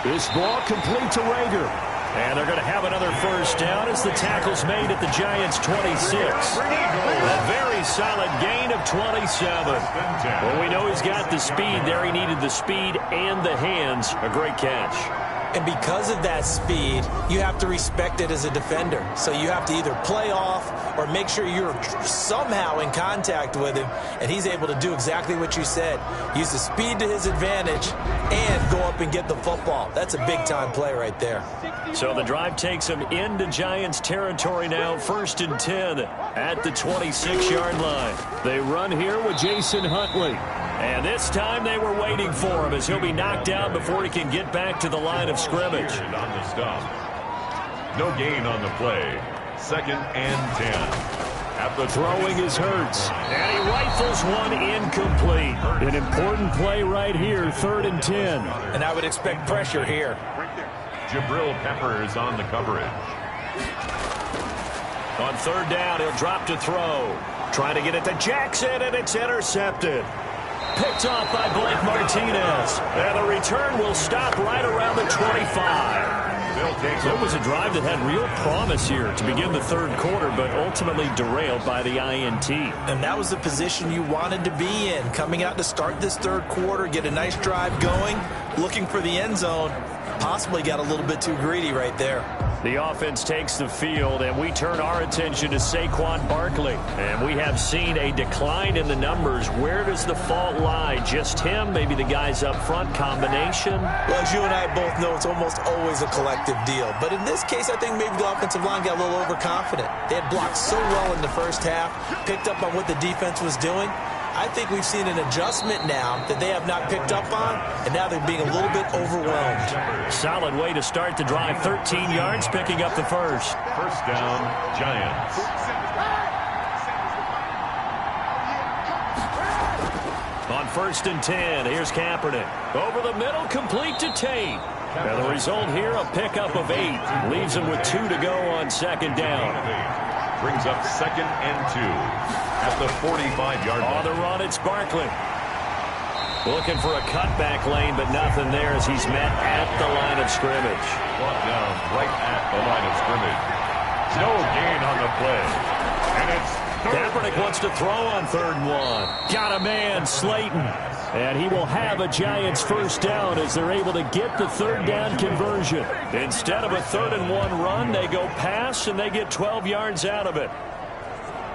This ball complete to Reagor. And they're going to have another 1st down as the tackle's made at the Giants' 26. A very solid gain of 27. Well, we know he's got the speed there. He needed the speed and the hands. A great catch. And because of that speed, you have to respect it as a defender. So you have to either play off or make sure you're somehow in contact with him. And he's able to do exactly what you said. Use the speed to his advantage and go up and get the football. That's a big-time play right there. So the drive takes him into Giants territory now. 1st and 10 at the 26-yard line. They run here with Jason Huntley. And this time they were waiting for him as he'll be knocked down before he can get back to the line of scrimmage. On the stop. No gain on the play. 2nd and 10. At the throwing is Hurts. And he rifles one incomplete. An important play right here, 3rd and 10. And I would expect pressure here. Jabril Peppers on the coverage. On 3rd down, he'll drop to throw. Trying to get it to Jackson, and it's intercepted. Picked off by Blake Martinez. And the return will stop right around the 25. So it was a drive that had real promise here to begin the 3rd quarter, but ultimately derailed by the INT. And that was the position you wanted to be in. Coming out to start this 3rd quarter, get a nice drive going, looking for the end zone. Possibly got a little bit too greedy right there. The offense takes the field, and we turn our attention to Saquon Barkley. And we have seen a decline in the numbers. Where does the fault lie? Just him? Maybe the guys up front? Combination? Well, as you and I both know, it's almost always a collective deal. But in this case, I think maybe the offensive line got a little overconfident. They had blocked so well in the 1st half, picked up on what the defense was doing. I think we've seen an adjustment now that they have not picked up on, and now they're being a little bit overwhelmed. Solid way to start the drive. 13 yards, picking up the 1st. 1st down, Giants. On 1st and 10, here's Kaepernick. Over the middle, complete to Tate. And the result here, a pickup of 8. Leaves him with 2 to go on 2nd down. Brings up 2nd and 2. At the 45-yard line. On the run, it's Barkley. Looking for a cutback lane, but nothing there as he's met at the line of scrimmage. Brought down right at the line of scrimmage. No gain on the play. And it's Kaepernick wants to throw on 3rd and 1. Got a man, Slayton. And he will have a Giants 1st down as they're able to get the 3rd down conversion. Instead of a 3rd and 1 run, they go pass, and they get 12 yards out of it.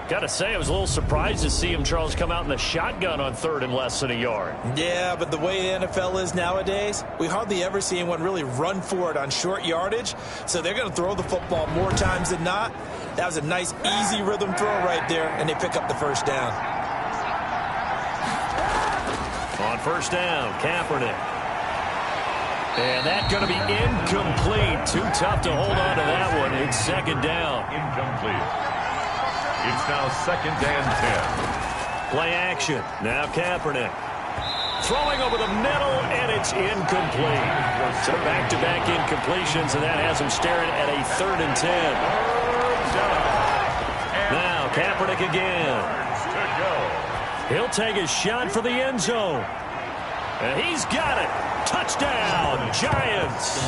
Got to say, I was a little surprised to see him, Charles, come out in the shotgun on 3rd and less than a yard. Yeah, but the way the NFL is nowadays, we hardly ever see anyone really run for it on short yardage. So they're going to throw the football more times than not. That was a nice, easy rhythm throw right there, and they pick up the 1st down. On 1st down, Kaepernick. And that's going to be incomplete. Too tough to hold on to that one. It's 2nd down. Incomplete. It's now 2nd and 10. Play action. Now Kaepernick. Throwing over the middle, and it's incomplete. So back-to-back incompletions, and that has him staring at a 3rd and 10. Now Kaepernick again. He'll take a shot for the end zone. And he's got it. Touchdown, Giants.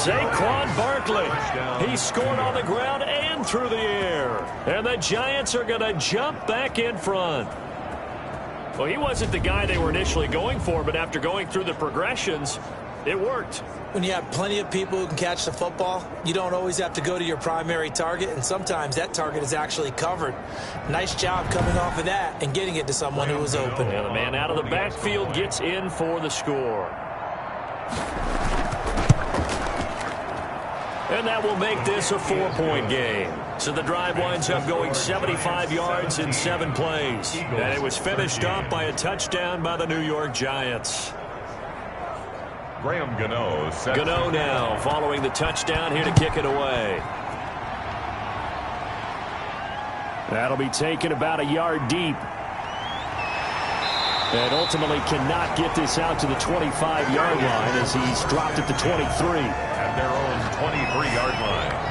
Saquon Barkley. He scored on the ground and through the air. And the Giants are going to jump back in front. Well, he wasn't the guy they were initially going for, but after going through the progressions, it worked. When you have plenty of people who can catch the football, you don't always have to go to your primary target, and sometimes that target is actually covered. Nice job coming off of that and getting it to someone who was open. And the man out of the backfield gets in for the score. And that will make this a 4-point game. So the drive winds up going 75 yards in 7 plays. And it was finished off by a touchdown by the New York Giants. Graham Gano now following the touchdown here to kick it away. That'll be taken about a yard deep. And ultimately cannot get this out to the 25-yard line as he's dropped at the 23. At their own 23-yard line.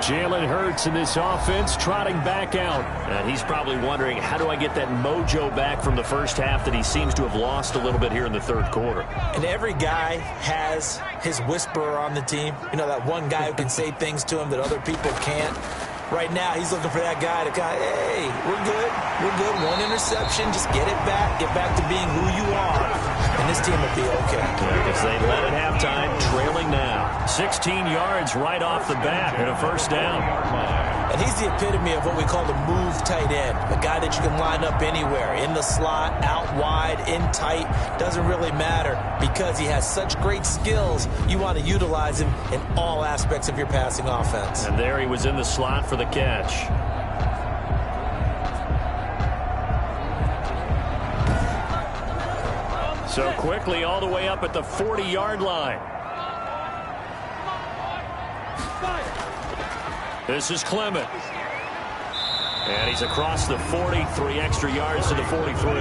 Jalen Hurts in this offense trotting back out. And he's probably wondering, how do I get that mojo back from the first half that he seems to have lost a little bit here in the 3rd quarter? And every guy has his whisperer on the team. You know, that one guy who can say things to him that other people can't. Right now, he's looking for that guy to kind of, hey, we're good. We're good. 1 interception. Just get it back. Get back to being who you are. And this team will be okay. Because they led at halftime, trailing now. 16 yards right off the bat and a 1st down. And he's the epitome of what we call the move tight end. A guy that you can line up anywhere. In the slot, out wide, in tight. Doesn't really matter because he has such great skills. You want to utilize him in all aspects of your passing offense. And there he was in the slot for the catch. So quickly all the way up at the 40-yard line. This is Clement. And he's across the 40, 3 extra yards to the 43.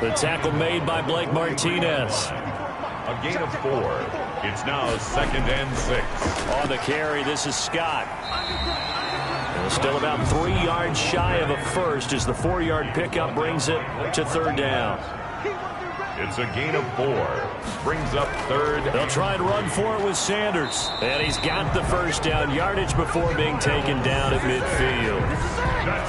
The tackle made by Blake Martinez. A gain of 4. It's now 2nd and 6. On the carry, this is Scott. And still about 3 yards shy of a first as the 4-yard pickup brings it to 3rd down. It's a gain of 4. Brings up 3rd. They'll try and run for it with Sanders. And he's got the 1st down yardage before being taken down at midfield.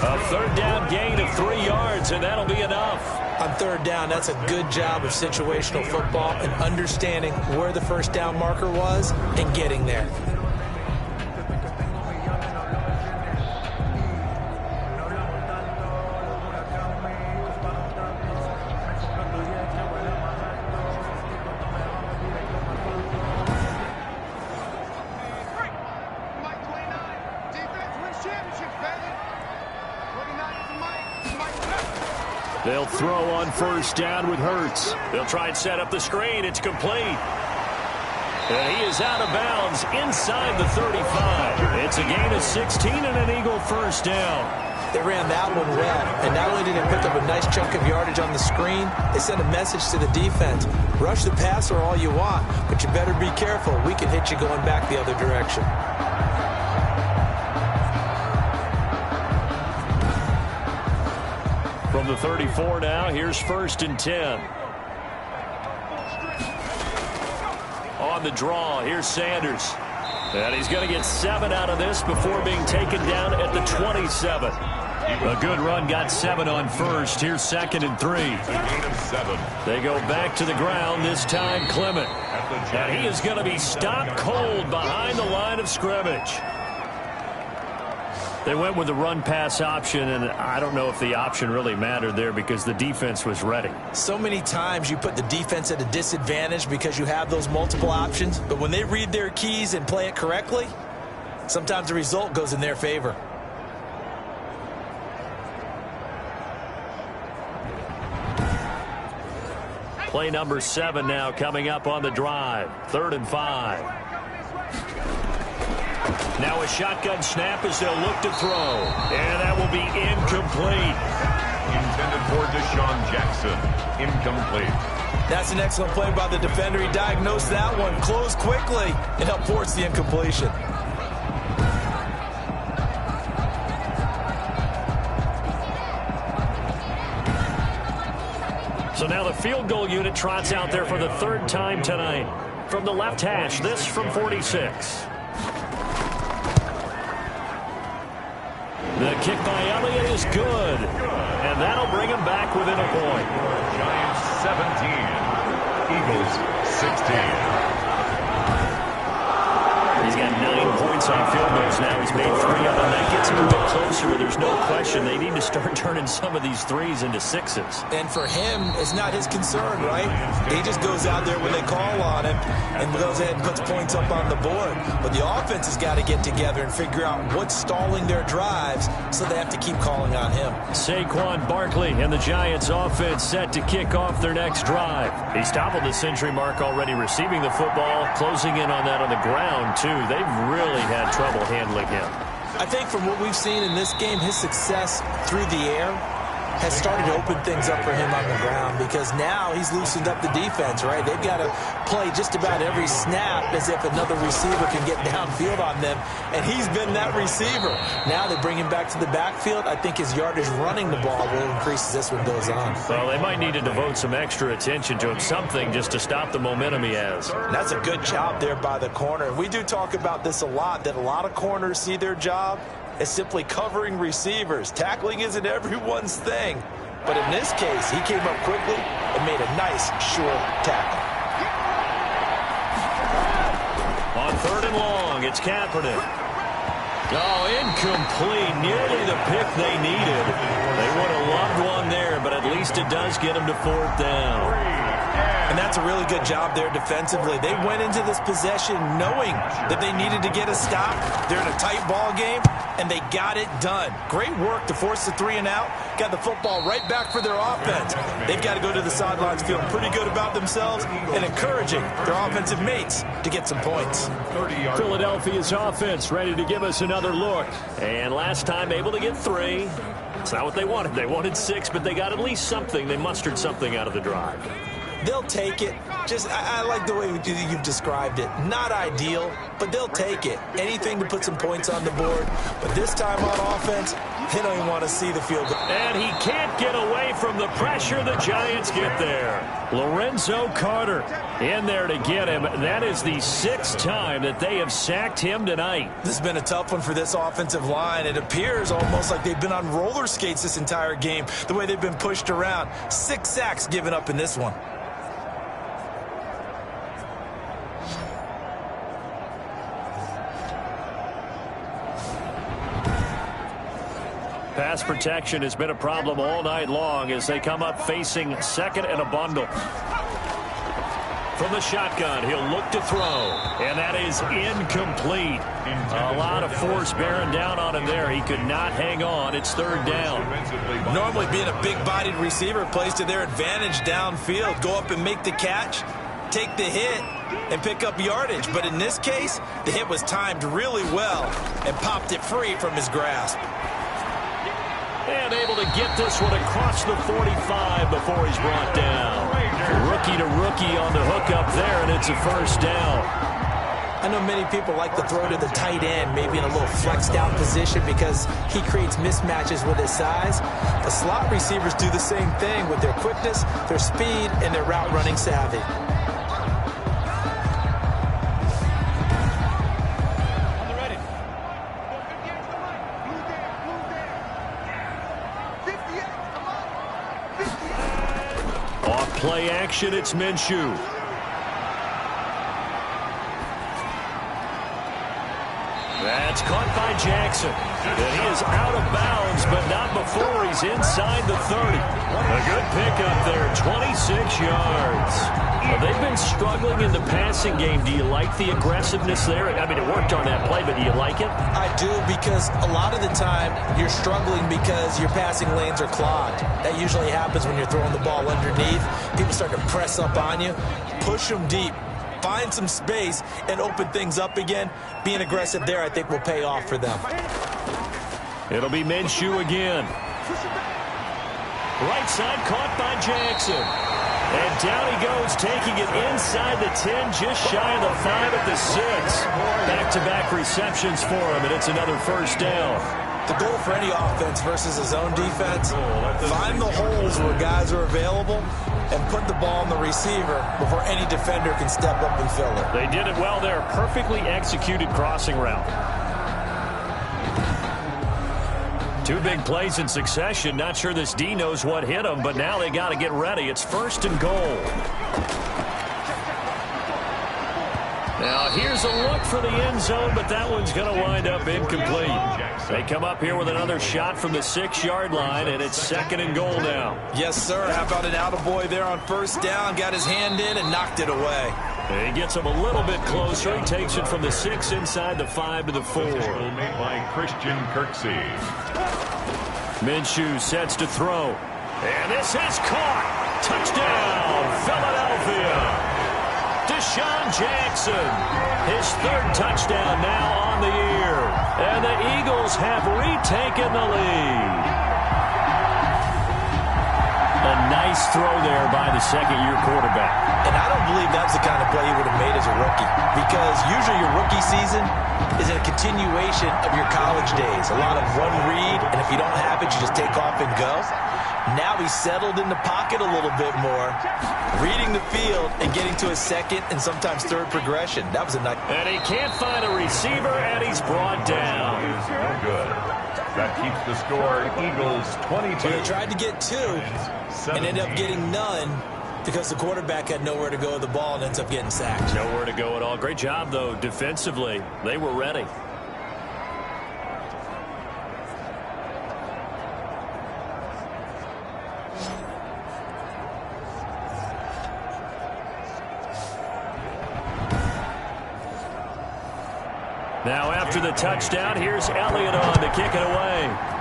A 3rd down gain of 3 yards, and that'll be enough. On 3rd down, that's a good job of situational football and understanding where the 1st down marker was and getting there. They'll throw on 1st down with Hurts. They'll try and set up the screen. It's complete. And he is out of bounds inside the 35. It's a gain of 16 and an Eagle 1st down. They ran that one well. And not only did they pick up a nice chunk of yardage on the screen, they sent a message to the defense. Rush the passer all you want, but you better be careful. We can hit you going back the other direction. From the 34 now, here's 1st and 10. On the draw, here's Sanders. And he's going to get 7 out of this before being taken down at the 27. A good run, got 7 on 1st. Here's 2nd and 3. They go back to the ground, this time Clement. And he is going to be stopped cold behind the line of scrimmage. They went with the run-pass option, and I don't know if the option really mattered there because the defense was ready. So many times you put the defense at a disadvantage because you have those multiple options, but when they read their keys and play it correctly, sometimes the result goes in their favor. Play number 7 now coming up on the drive. 3rd and 5. Now a shotgun snap as they'll look to throw. And that will be incomplete. Intended for Deshaun Jackson. Incomplete. That's an excellent play by the defender. He diagnosed that one, closed quickly, and helped force the incompletion. So now the field goal unit trots out there for the third time tonight. From the left hash, this from 46. The kick by Elliott is good. And that'll bring him back within a point. Giants 17. Eagles 16. He's got 9 points on field goals now. He's made 3 of them. That gets him a bit closer. There's no question they need to start turning some of these threes into sixes. And for him, it's not his concern, right? He just goes out there when they call on him and goes ahead and puts points up on the board. But the offense has got to get together and figure out what's stalling their drives, so they have to keep calling on him. Saquon Barkley and the Giants offense set to kick off their next drive. He's toppled the century mark already receiving the football, closing in on that on the ground, too. They've really had trouble handling him. I think from what we've seen in this game, his success through the air has started to open things up for him on the ground, because now he's loosened up the defense, right? They've got to play just about every snap as if another receiver can get downfield on them, and he's been that receiver. Now they bring him back to the backfield. I think his yardage running the ball will increase as this one goes on. Well, they might need to devote some extra attention to him, something just to stop the momentum he has. And that's a good job there by the corner. We do talk about this a lot, that a lot of corners see their job is simply covering receivers. Tackling isn't everyone's thing. But in this case, he came up quickly and made a nice, sure tackle. On 3rd and long, it's Kaepernick. Oh, incomplete. Nearly the pick they needed. They would have loved one there, but at least it does get them to 4th down. And that's a really good job there defensively. They went into this possession knowing that they needed to get a stop. They're in a tight ball game, and they got it done. Great work to force the 3 and out. Got the football right back for their offense. They've got to go to the sidelines feeling pretty good about themselves and encouraging their offensive mates to get some points. Philadelphia's offense ready to give us another look. And last time able to get 3. It's not what they wanted. They wanted 6, but they got at least something. They mustered something out of the drive. They'll take it. I like the way you've described it. Not ideal, but they'll take it. Anything to put some points on the board. But this time on offense, they don't even want to see the field goal. And he can't get away from the pressure the Giants get there. Lorenzo Carter in there to get him. That is the 6th time that they have sacked him tonight. This has been a tough one for this offensive line. It appears almost like they've been on roller skates this entire game, the way they've been pushed around. 6 sacks given up in this one. Pass protection has been a problem all night long as they come up facing 2nd and a bundle. From the shotgun, he'll look to throw, and that is incomplete. A lot of force bearing down on him there. He could not hang on. It's 3rd down. Normally being a big-bodied receiver plays to their advantage downfield. Go up and make the catch, take the hit, and pick up yardage. But in this case, the hit was timed really well and popped it free from his grasp. And able to get this one across the 45 before he's brought down. Rookie to rookie on the hook up there, and it's a 1st down. I know many people like to throw to the tight end, maybe in a little flexed out position because he creates mismatches with his size. The slot receivers do the same thing with their quickness, their speed, and their route running savvy. Play action, it's Minshew. That's caught by Jackson. And he is out of bounds, but not before he's inside the 30. A good pickup there, 26 yards. Well, they've been struggling in the passing game. Do you like the aggressiveness there? I mean, it worked on that play, but do you like it? I do, because a lot of the time you're struggling because your passing lanes are clogged. That usually happens when you're throwing the ball underneath. People start to press up on you. Push them deep. find some space and open things up again. Being aggressive there, I think, will pay off for them. It'll be Minshew again. Right side caught by Jackson. And down he goes, taking it inside the 10, just shy of the 5 at the 6. Back-to-back receptions for him, and it's another first down. The goal for any offense versus a zone defense, find the holes where guys are available and put the ball on the receiver before any defender can step up and fill it. They did it well there. Perfectly executed crossing route. 2 big plays in succession. Not sure this D knows what hit him, but now they got to get ready. It's 1st and goal. Now here's a look for the end zone, but that one's going to wind up incomplete. They come up here with another shot from the 6-yard line, and it's 2nd and goal now. Yes, sir. How about an attaboy there on 1st down? Got his hand in and knocked it away. He gets him a little bit closer. He takes it from the 6 inside the 5 to the 4. Made by Christian Kirksey. Minshew sets to throw. And this is caught. Touchdown, Philadelphia. Deshaun Jackson, his 3rd touchdown now on the year. And the Eagles have retaken the lead. A nice throw there by the 2nd-year quarterback. And I don't believe that's the kind of play he would have made as a rookie, because usually your rookie season is a continuation of your college days. A lot of one read, and if you don't have it, you just take off and go. Now he's settled in the pocket a little bit more, reading the field and getting to a 2nd and sometimes 3rd progression. That was a nice. And he can't find a receiver, and he's brought down. No good. That keeps the score Eagles 22. Well, they tried to get 2 and ended up getting none because the quarterback had nowhere to go with the ball and ends up getting sacked. Nowhere to go at all. Great job, though, defensively. They were ready. Now after the touchdown, here's Elliott on to kick it away.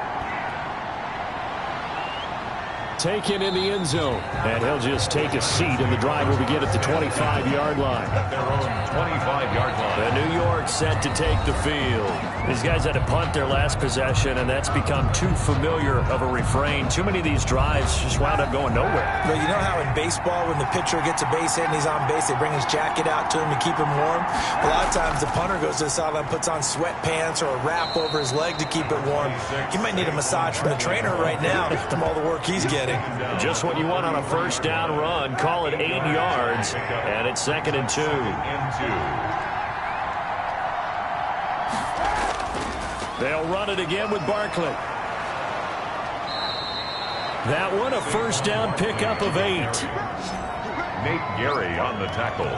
Taken in the end zone. And he'll just take a seat, and the drive will begin at the 25-yard line. At their own 25-yard line. The New York set to take the field. These guys had to punt their last possession, and that's become too familiar of a refrain. Too many of these drives just wound up going nowhere. But you know how in baseball, when the pitcher gets a base hit and he's on base, they bring his jacket out to him to keep him warm? A lot of times the punter goes to the sideline, puts on sweatpants or a wrap over his leg to keep it warm. He might need a massage from the trainer right now from all the work he's getting. Just what you want on a 1st down run. Call it 8 yards, and it's 2nd and 2. They'll run it again with Barkley. That one, a 1st down pickup of 8. Nate Gary on the tackle.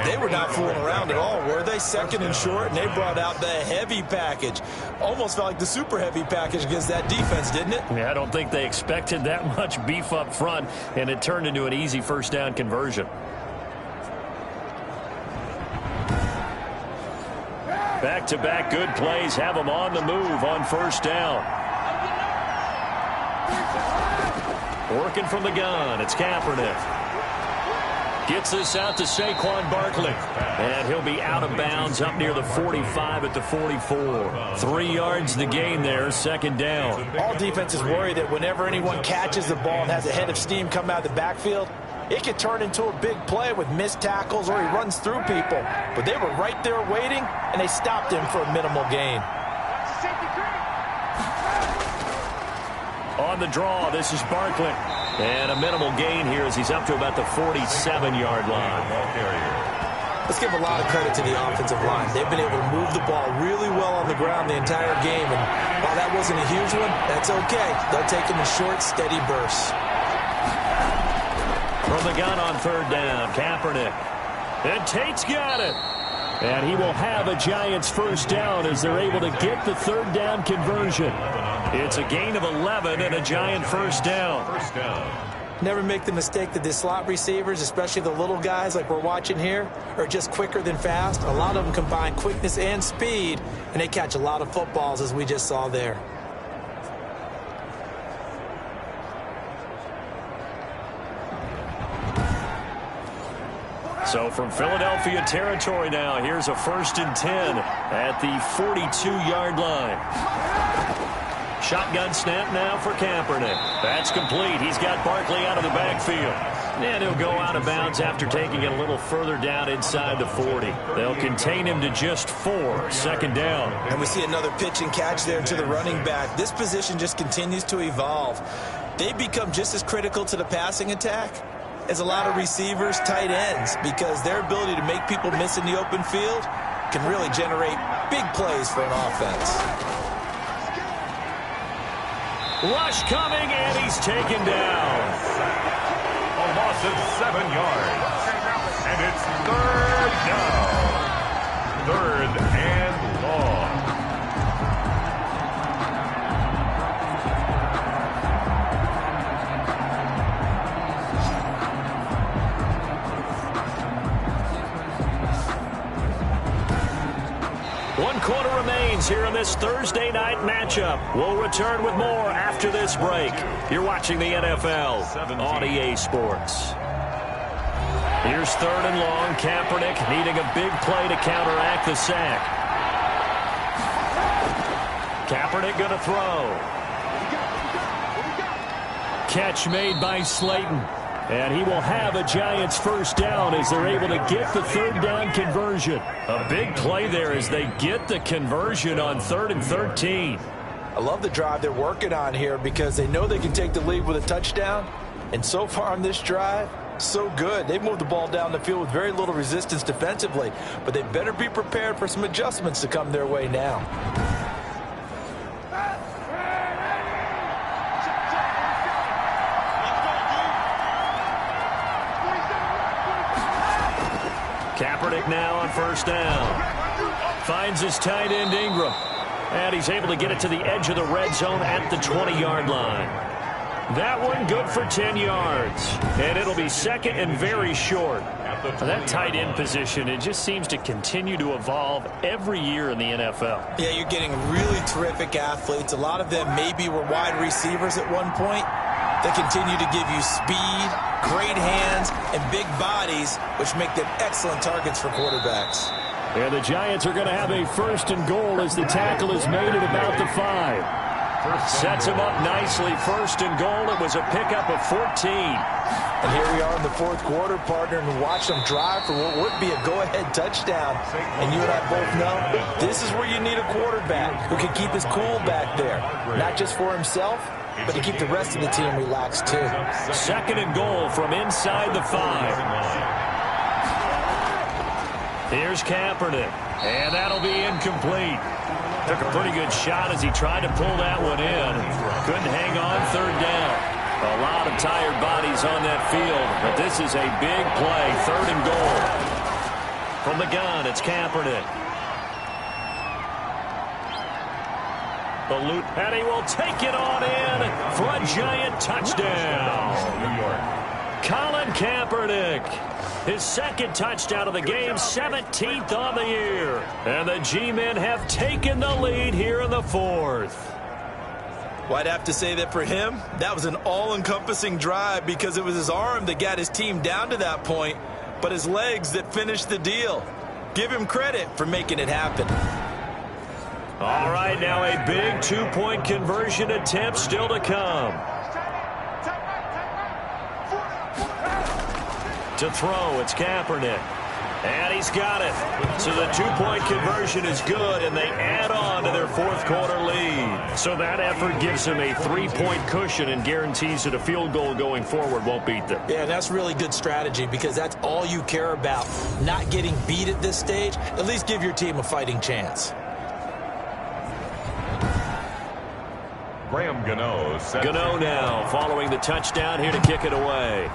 They were not fooling around at all, were they? 2nd and short, and they brought out the heavy package. Almost felt like the super heavy package against that defense, didn't it? Yeah, I don't think they expected that much beef up front, and it turned into an easy 1st down conversion. Back-to-back good plays have them on the move on 1st down. Working from the gun, it's Kaepernick. Gets this out to Saquon Barkley. And he'll be out of bounds up near the 45 at the 44. 3 yards the gain there, 2nd down. All defenses worry that whenever anyone catches the ball and has a head of steam come out of the backfield, it could turn into a big play with missed tackles or he runs through people. But they were right there waiting, and they stopped him for a minimal gain. On the draw, this is Barkley. And a minimal gain here as he's up to about the 47-yard line. Let's give a lot of credit to the offensive line. They've been able to move the ball really well on the ground the entire game. And while that wasn't a huge one, that's okay. They'll take them in short, steady bursts. From the gun on 3rd down, Kaepernick. And Tate's got it. And he will have a Giants 1st down as they're able to get the 3rd down conversion. It's a gain of 11 and a Giant 1st down. Never make the mistake that the slot receivers, especially the little guys like we're watching here, are just quicker than fast. A lot of them combine quickness and speed, and they catch a lot of footballs, as we just saw there. So from Philadelphia territory now, here's a 1st and 10 at the 42-yard line. Shotgun snap now for Kaepernick. That's complete. He's got Barkley out of the backfield. And he'll go out of bounds after taking it a little further down inside the 40. They'll contain him to just 4, 2nd down. And we see another pitch and catch there to the running back. This position just continues to evolve. They become just as critical to the passing attack as a lot of receivers, tight ends, because their ability to make people miss in the open field can really generate big plays for an offense. Rush coming, and he's taken down. A loss of 7 yards. And it's 3rd down. 3rd and long. One quarter remains here in this Thursday night matchup. We'll return with more after this break. You're watching the NFL on EA Sports. Here's 3rd and long. Kaepernick needing a big play to counteract the sack. Kaepernick going to throw. Catch made by Slayton. And he will have a Giants 1st down as they're able to get the 3rd down conversion. A big play there as they get the conversion on 3rd and 13. I love the drive they're working on here because they know they can take the lead with a touchdown. And so far on this drive, so good. They've moved the ball down the field with very little resistance defensively. But they better be prepared for some adjustments to come their way now. Kaepernick now on 1st down. Finds his tight end Ingram. And he's able to get it to the edge of the red zone at the 20-yard line. That one good for 10 yards. And it'll be 2nd and very short. That tight end position, it just seems to continue to evolve every year in the NFL. Yeah, you're getting really terrific athletes. A lot of them maybe were wide receivers at one point. They continue to give you speed, great hands, and big bodies, which make them excellent targets for quarterbacks. And the Giants are going to have a 1st and goal as the tackle is made at about the 5. Sets him up nicely. 1st and goal. It was a pickup of 14. And here we are in the 4th quarter, partner, and watch them drive for what would be a go-ahead touchdown. And you and I both know this is where you need a quarterback who can keep his cool back there, not just for himself, but to keep the rest of the team relaxed, too. 2nd and goal from inside the 5. Here's Kaepernick, and that'll be incomplete. Took a pretty good shot as he tried to pull that one in. Couldn't hang on 3rd down. A lot of tired bodies on that field, but this is a big play. 3rd and goal. From the gun, it's Kaepernick. And he will take it on in for a Giant touchdown. Colin Kaepernick, his 2nd touchdown of the game, 17th on the year. And the G-men have taken the lead here in the 4th. Well, I'd have to say that for him, that was an all-encompassing drive because it was his arm that got his team down to that point, but his legs that finished the deal. Give him credit for making it happen. All right, now a big 2-point conversion attempt still to come. To throw, it's Kaepernick. And he's got it. So the 2-point conversion is good, and they add on to their 4th quarter lead. So that effort gives them a 3-point cushion and guarantees that a field goal going forward won't beat them. Yeah, that's really good strategy because that's all you care about. Not getting beat at this stage. At least give your team a fighting chance. Graham Gano now following the touchdown here to kick it away.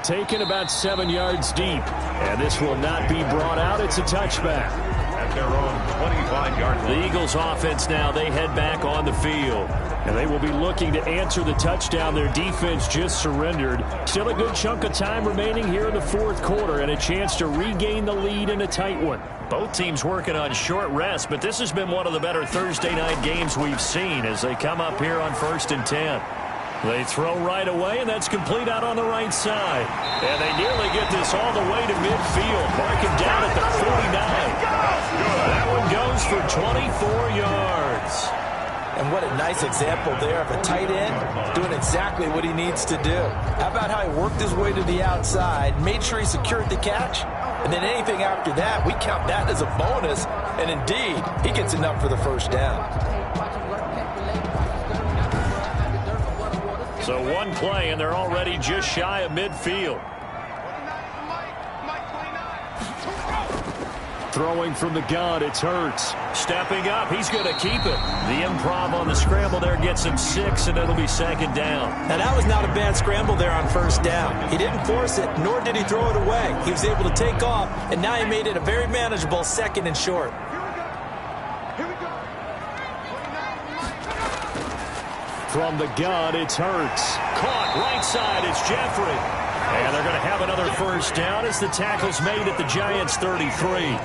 Taken about 7 yards deep. And this will not be brought out. It's a touchback. At their own 25-yard line. The Eagles offense now, they head back on the field. And they will be looking to answer the touchdown their defense just surrendered. Still a good chunk of time remaining here in the 4th quarter and a chance to regain the lead in a tight one. Both teams working on short rest, but this has been one of the better Thursday night games we've seen as they come up here on 1st and 10. They throw right away, and that's complete out on the right side. And they nearly get this all the way to midfield. Mark him down at the 49. That one goes for 24 yards. And what a nice example there of a tight end doing exactly what he needs to do. How about how he worked his way to the outside, made sure he secured the catch, and then anything after that, we count that as a bonus. And indeed, he gets enough for the first down. So one play, and they're already just shy of midfield. Throwing from the gun, it's Hurts. Stepping up, he's going to keep it. The improv on the scramble there gets him 6, and it'll be second down. Now, that was not a bad scramble there on first down. He didn't force it, nor did he throw it away. He was able to take off, and now he made it a very manageable second and short. From the gun, it's Hurts. Caught right side, it's Jeffrey. And they're going to have another first down as the tackle's made at the Giants' 33.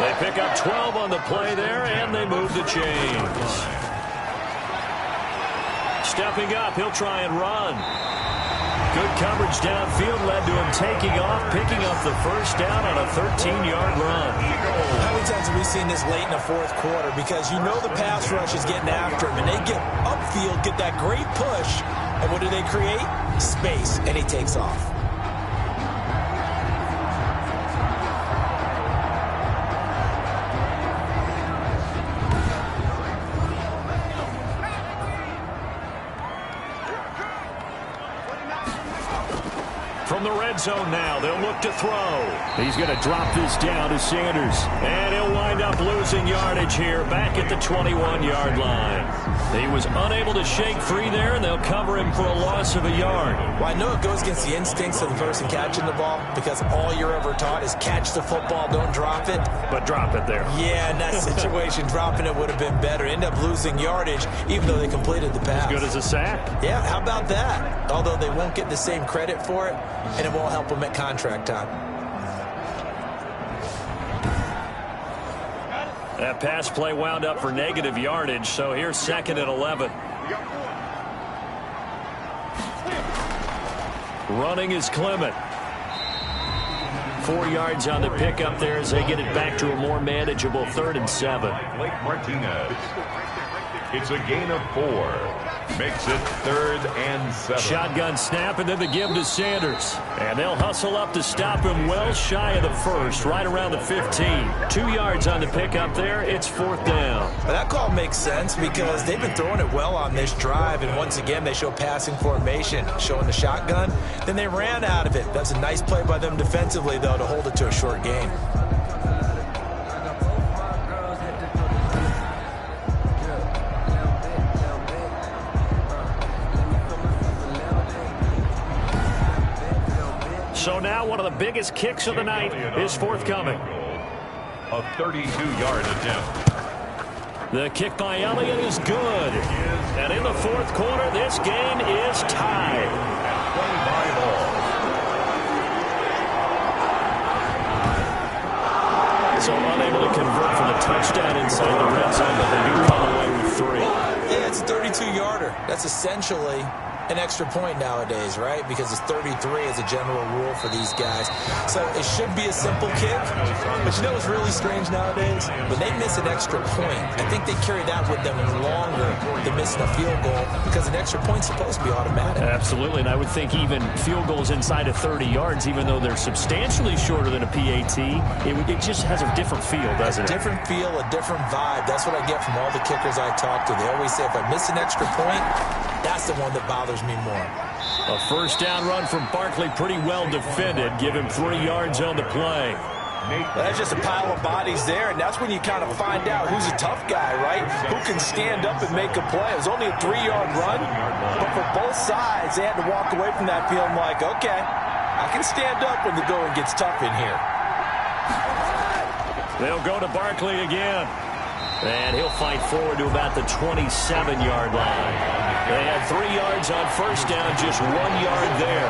They pick up 12 on the play there, and they move the chains. Stepping up, he'll try and run. Good coverage downfield led to him taking off, picking up the first down on a 13-yard run. How many times have we seen this late in the fourth quarter? Because you know the pass rush is getting after him, and they get upfield, get that great push, and what do they create? Space, and he takes off. From the red zone now, they'll look to throw. He's going to drop this down to Sanders. And he'll wind up losing yardage here back at the 21-yard line. He was unable to shake free there, and they'll cover him for a loss of a yard. Well, I know it goes against the instincts of the person catching the ball because all you're ever taught is catch the football, don't drop it. But drop it there. Yeah, in that situation, dropping it would have been better. End up losing yardage, even though they completed the pass. As good as a sack. Yeah, how about that? Although they won't get the same credit for it, and it won't help them at contract time. That pass play wound up for negative yardage, so here's second and 11. Running is Clement. 4 yards on the pickup there as they get it back to a more manageable 3rd and 7. Blake Martinez. It's a gain of 4. Makes it 3rd and 7. Shotgun snap, and then the give to Sanders. And they'll hustle up to stop him well shy of the first, right around the 15. 2 yards on the pickup there. It's 4th down. Well, that call makes sense because they've been throwing it well on this drive, and once again they show passing formation, showing the shotgun. Then they ran out of it. That's a nice play by them defensively, though, to hold it to a short gain. So now one of the biggest kicks of the night is forthcoming. A 32-yard attempt. The kick by Elliott is good. And in the fourth quarter, this game is tied. At 25 all. So unable to convert for the touchdown inside the red zone, but they do come away with 3. Yeah, it's a 32-yarder. That's essentially an extra point nowadays, right? Because it's 33 as a general rule for these guys. So it should be a simple kick. But you know what's really strange nowadays? When they miss an extra point, I think they carry that with them longer than missing a field goal because an extra point's supposed to be automatic. Absolutely, and I would think even field goals inside of 30 yards, even though they're substantially shorter than a PAT, it just has a different feel, doesn't it? A different feel, a different vibe. That's what I get from all the kickers I talk to. They always say if I miss an extra point, that's the one that bothers me more. A first down run from Barkley, pretty well defended. Give him 3 yards on the play. Well, that's just a pile of bodies there, and that's when you kind of find out who's a tough guy, right? Who can stand up and make a play. It was only a 3-yard run, but for both sides, they had to walk away from that field like, okay, I can stand up when the going gets tough in here. They'll go to Barkley again. And he'll fight forward to about the 27-yard line. They had 3 yards on first down, just 1 yard there.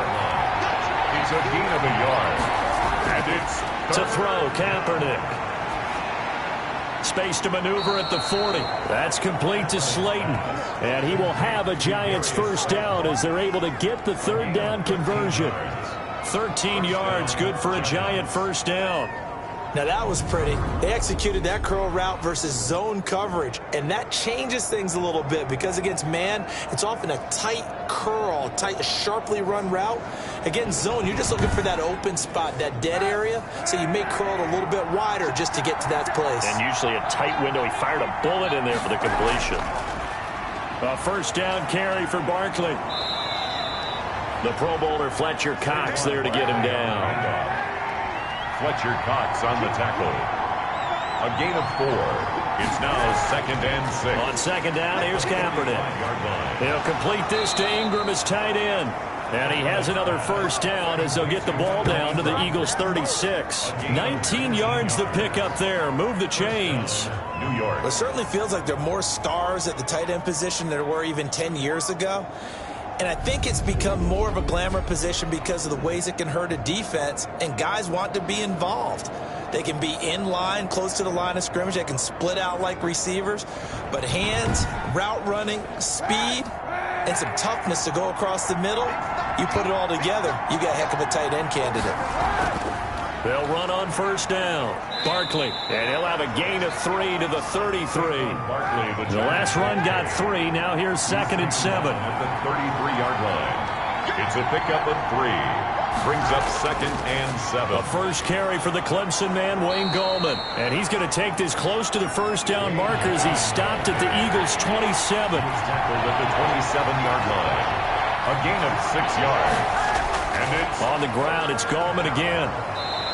It's a gain of a yard. And it's to throw, Kaepernick. Space to maneuver at the 40. That's complete to Slayton. And he will have a Giants first down as they're able to get the third down conversion. 13 yards, good for a Giant first down. Now that was pretty. They executed that curl route versus zone coverage, and that changes things a little bit because against man, it's often a tight curl, tight, sharply run route. Against zone, you're just looking for that open spot, that dead area, so you may curl it a little bit wider just to get to that place. And usually a tight window. He fired a bullet in there for the completion. A first down carry for Barkley. The Pro Bowler Fletcher Cox there to get him down. Fletcher Cox on the tackle. A gain of 4. It's now 2nd and 6. On second down, here's Kaepernick. He'll complete this to Ingram as tight end. And he has another first down as they'll get the ball down to the Eagles' 36. 19 yards to pick up there. Move the chains. New York. Well, it certainly feels like there are more stars at the tight end position than there were even 10 years ago. And I think it's become more of a glamour position because of the ways it can hurt a defense, and guys want to be involved. They can be in line, close to the line of scrimmage. They can split out like receivers. But hands, route running, speed, and some toughness to go across the middle, you put it all together, you got a heck of a tight end candidate. They'll run on first down. Barkley, and he'll have a gain of 3 to the 33. Barkley, the last run got 3. Now here's 2nd and 7. At the 33-yard line. It's a pickup of 3. Brings up 2nd and 7. A first carry for the Clemson man, Wayne Gallman. And he's going to take this close to the first down marker as he stopped at the Eagles' 27. He's tackled at the 27-yard line. A gain of 6 yards. And it's on the ground. It's Gallman again.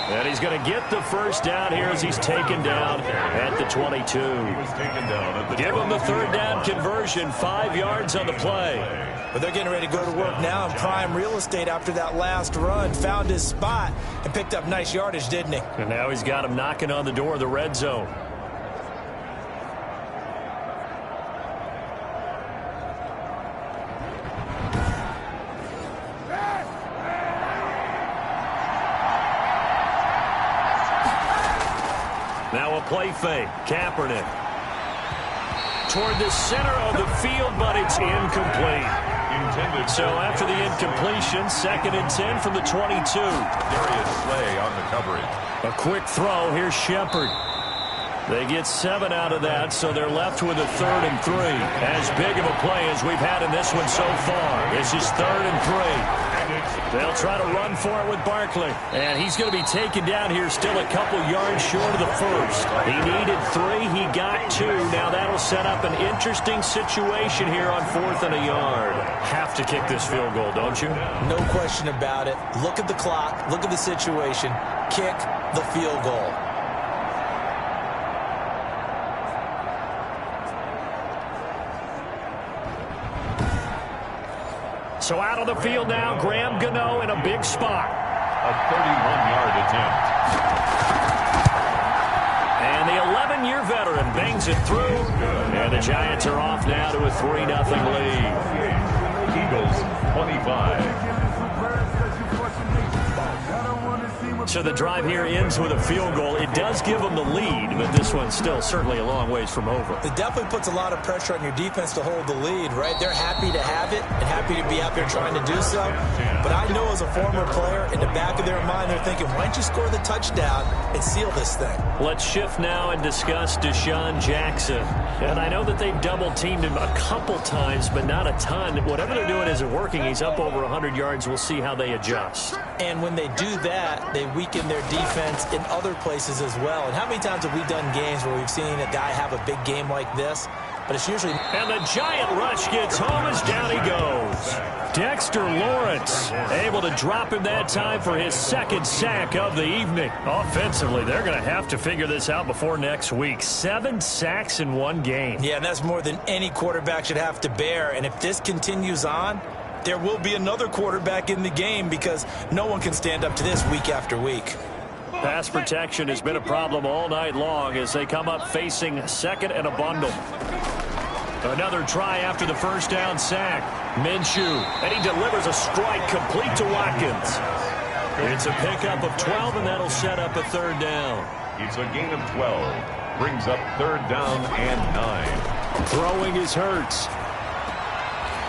And he's going to get the first down here as he's taken down at the 22. He was taken down at the Give him the third down conversion, 5 yards on the play. But they're getting ready to go to work now in prime real estate after that last run. Found his spot and picked up nice yardage, didn't he? And now he's got him knocking on the door of the red zone. Now a play fake. Kaepernick toward the center of the field, but it's incomplete. So after the incompletion, 2nd and 10 from the 22. Darius Slay on the coverage. A quick throw. Here's Shepard. They get 7 out of that, so they're left with a 3rd and 3. As big of a play as we've had in this one so far. This is 3rd and 3. They'll try to run for it with Barkley. And he's going to be taken down here still a couple yards short of the first. He needed 3. He got 2. Now that'll set up an interesting situation here on 4th and a yard. Have to kick this field goal, don't you? No question about it. Look at the clock. Look at the situation. Kick the field goal. So out on the field now, Graham Gano in a big spot. A 31-yard attempt. And the 11-year veteran bangs it through. And the Giants are off now to a 3-0 lead. Eagles 25. So the drive here ends with a field goal. It does give them the lead, but this one's still certainly a long ways from over. It definitely puts a lot of pressure on your defense to hold the lead, right? They're happy to have it and happy to be out there trying to do so. But I know as a former player, in the back of their mind, they're thinking, why don't you score the touchdown and seal this thing? Let's shift now and discuss Deshaun Jackson. And I know that they've double-teamed him a couple times, but not a ton. Whatever they're doing isn't working. He's up over 100 yards. We'll see how they adjust. And when they do that, they weaken their defense in other places as well. And how many times have we done games where we've seen a guy have a big game like this? But it's usually... And the giant rush gets home as down he goes. Dexter Lawrence able to drop him that time for his 2nd sack of the evening. Offensively, they're going to have to figure this out before next week. 7 sacks in one game. Yeah, and that's more than any quarterback should have to bear. And if this continues on, there will be another quarterback in the game because no one can stand up to this week after week. Pass protection has been a problem all night long as they come up facing 2nd and a bundle. Another try after the first down sack. Minshew, and he delivers a strike complete to Watkins. It's a pickup of 12, and that'll set up a 3rd down. It's a gain of 12. brings up 3rd down and 9. Throwing is Hurts.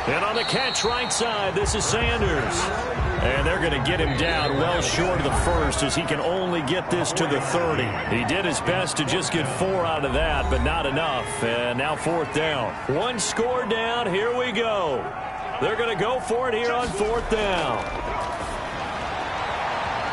And on the catch right side, this is Sanders. And they're going to get him down well short of the first as he can only get this to the 30. He did his best to just get 4 out of that, but not enough. And now 4th down. 1 score down. Here we go. They're going to go for it here on 4th down.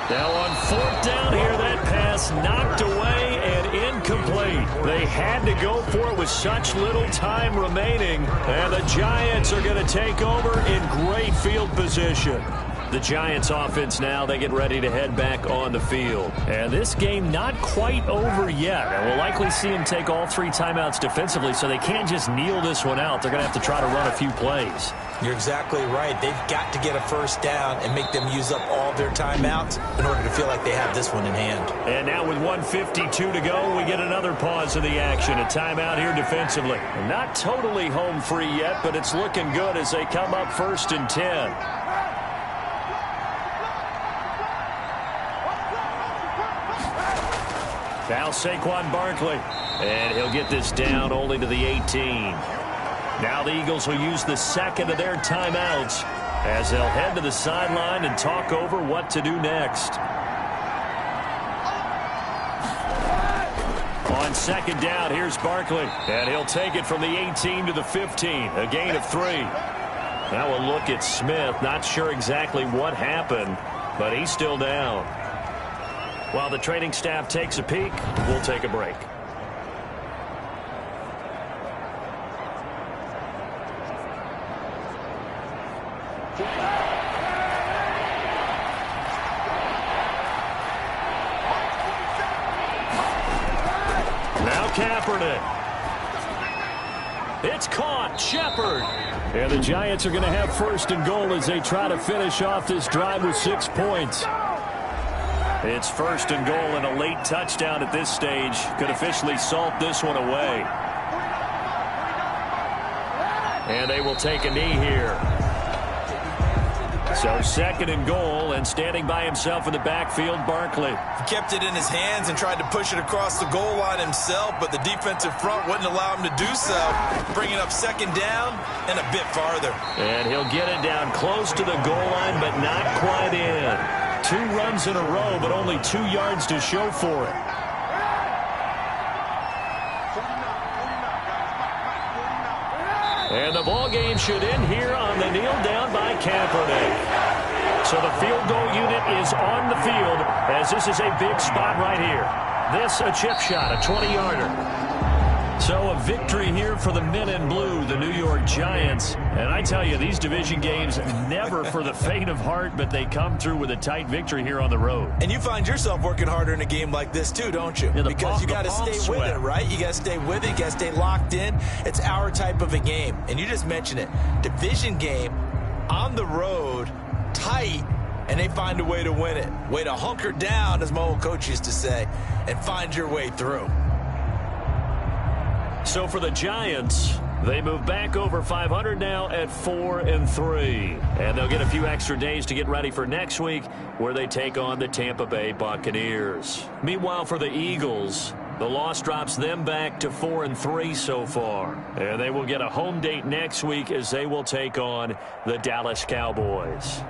Now on 4th down here, that pass knocked away and incomplete. They had to go for it with such little time remaining. And the Giants are going to take over in great field position. The Giants offense now, they get ready to head back on the field. And this game not quite over yet. And we'll likely see them take all 3 timeouts defensively, so they can't just kneel this one out. They're going to have to try to run a few plays. You're exactly right. They've got to get a 1st down and make them use up all their timeouts in order to feel like they have this one in hand. And now with 1:52 to go, we get another pause of the action. A timeout here defensively. Not totally home free yet, but it's looking good as they come up 1st and 10. Now Saquon Barkley, and he'll get this down only to the 18. Now the Eagles will use the 2nd of their timeouts as they'll head to the sideline and talk over what to do next. On 2nd down, here's Barkley, and he'll take it from the 18 to the 15, a gain of 3. Now a look at Smith, not sure exactly what happened, but he's still down. While the training staff takes a peek, we'll take a break. Now Kaepernick. It's caught. Shepard. And the Giants are going to have 1st and goal as they try to finish off this drive with 6 points. It's 1st and goal, and a late touchdown at this stage could officially salt this one away. And they will take a knee here. So 2nd and goal, and standing by himself in the backfield, Barkley. He kept it in his hands and tried to push it across the goal line himself, but the defensive front wouldn't allow him to do so, bringing up 2nd down and a bit farther. And he'll get it down close to the goal line, but not quite in. 2 runs in a row, but only 2 yards to show for it. And the ball game should end here on the kneel down by Kaepernick. So the field goal unit is on the field as this is a big spot right here. This a chip shot, a 20-yarder. So a victory here for the men in blue, the New York Giants. And I tell you, these division games never for the faint of heart, but they come through with a tight victory here on the road. And you find yourself working harder in a game like this too, don't you? Yeah, because you got to stay with it, right? You got to stay with it. You got to stay locked in. It's our type of a game. And you just mentioned it. Division game, on the road, tight, and they find a way to win it. Way to hunker down, as my old coach used to say, and find your way through. So for the Giants, they move back over 500 now at 4-3. And they'll get a few extra days to get ready for next week where they take on the Tampa Bay Buccaneers. Meanwhile, for the Eagles, the loss drops them back to 4-3 so far. And they will get a home date next week as they will take on the Dallas Cowboys.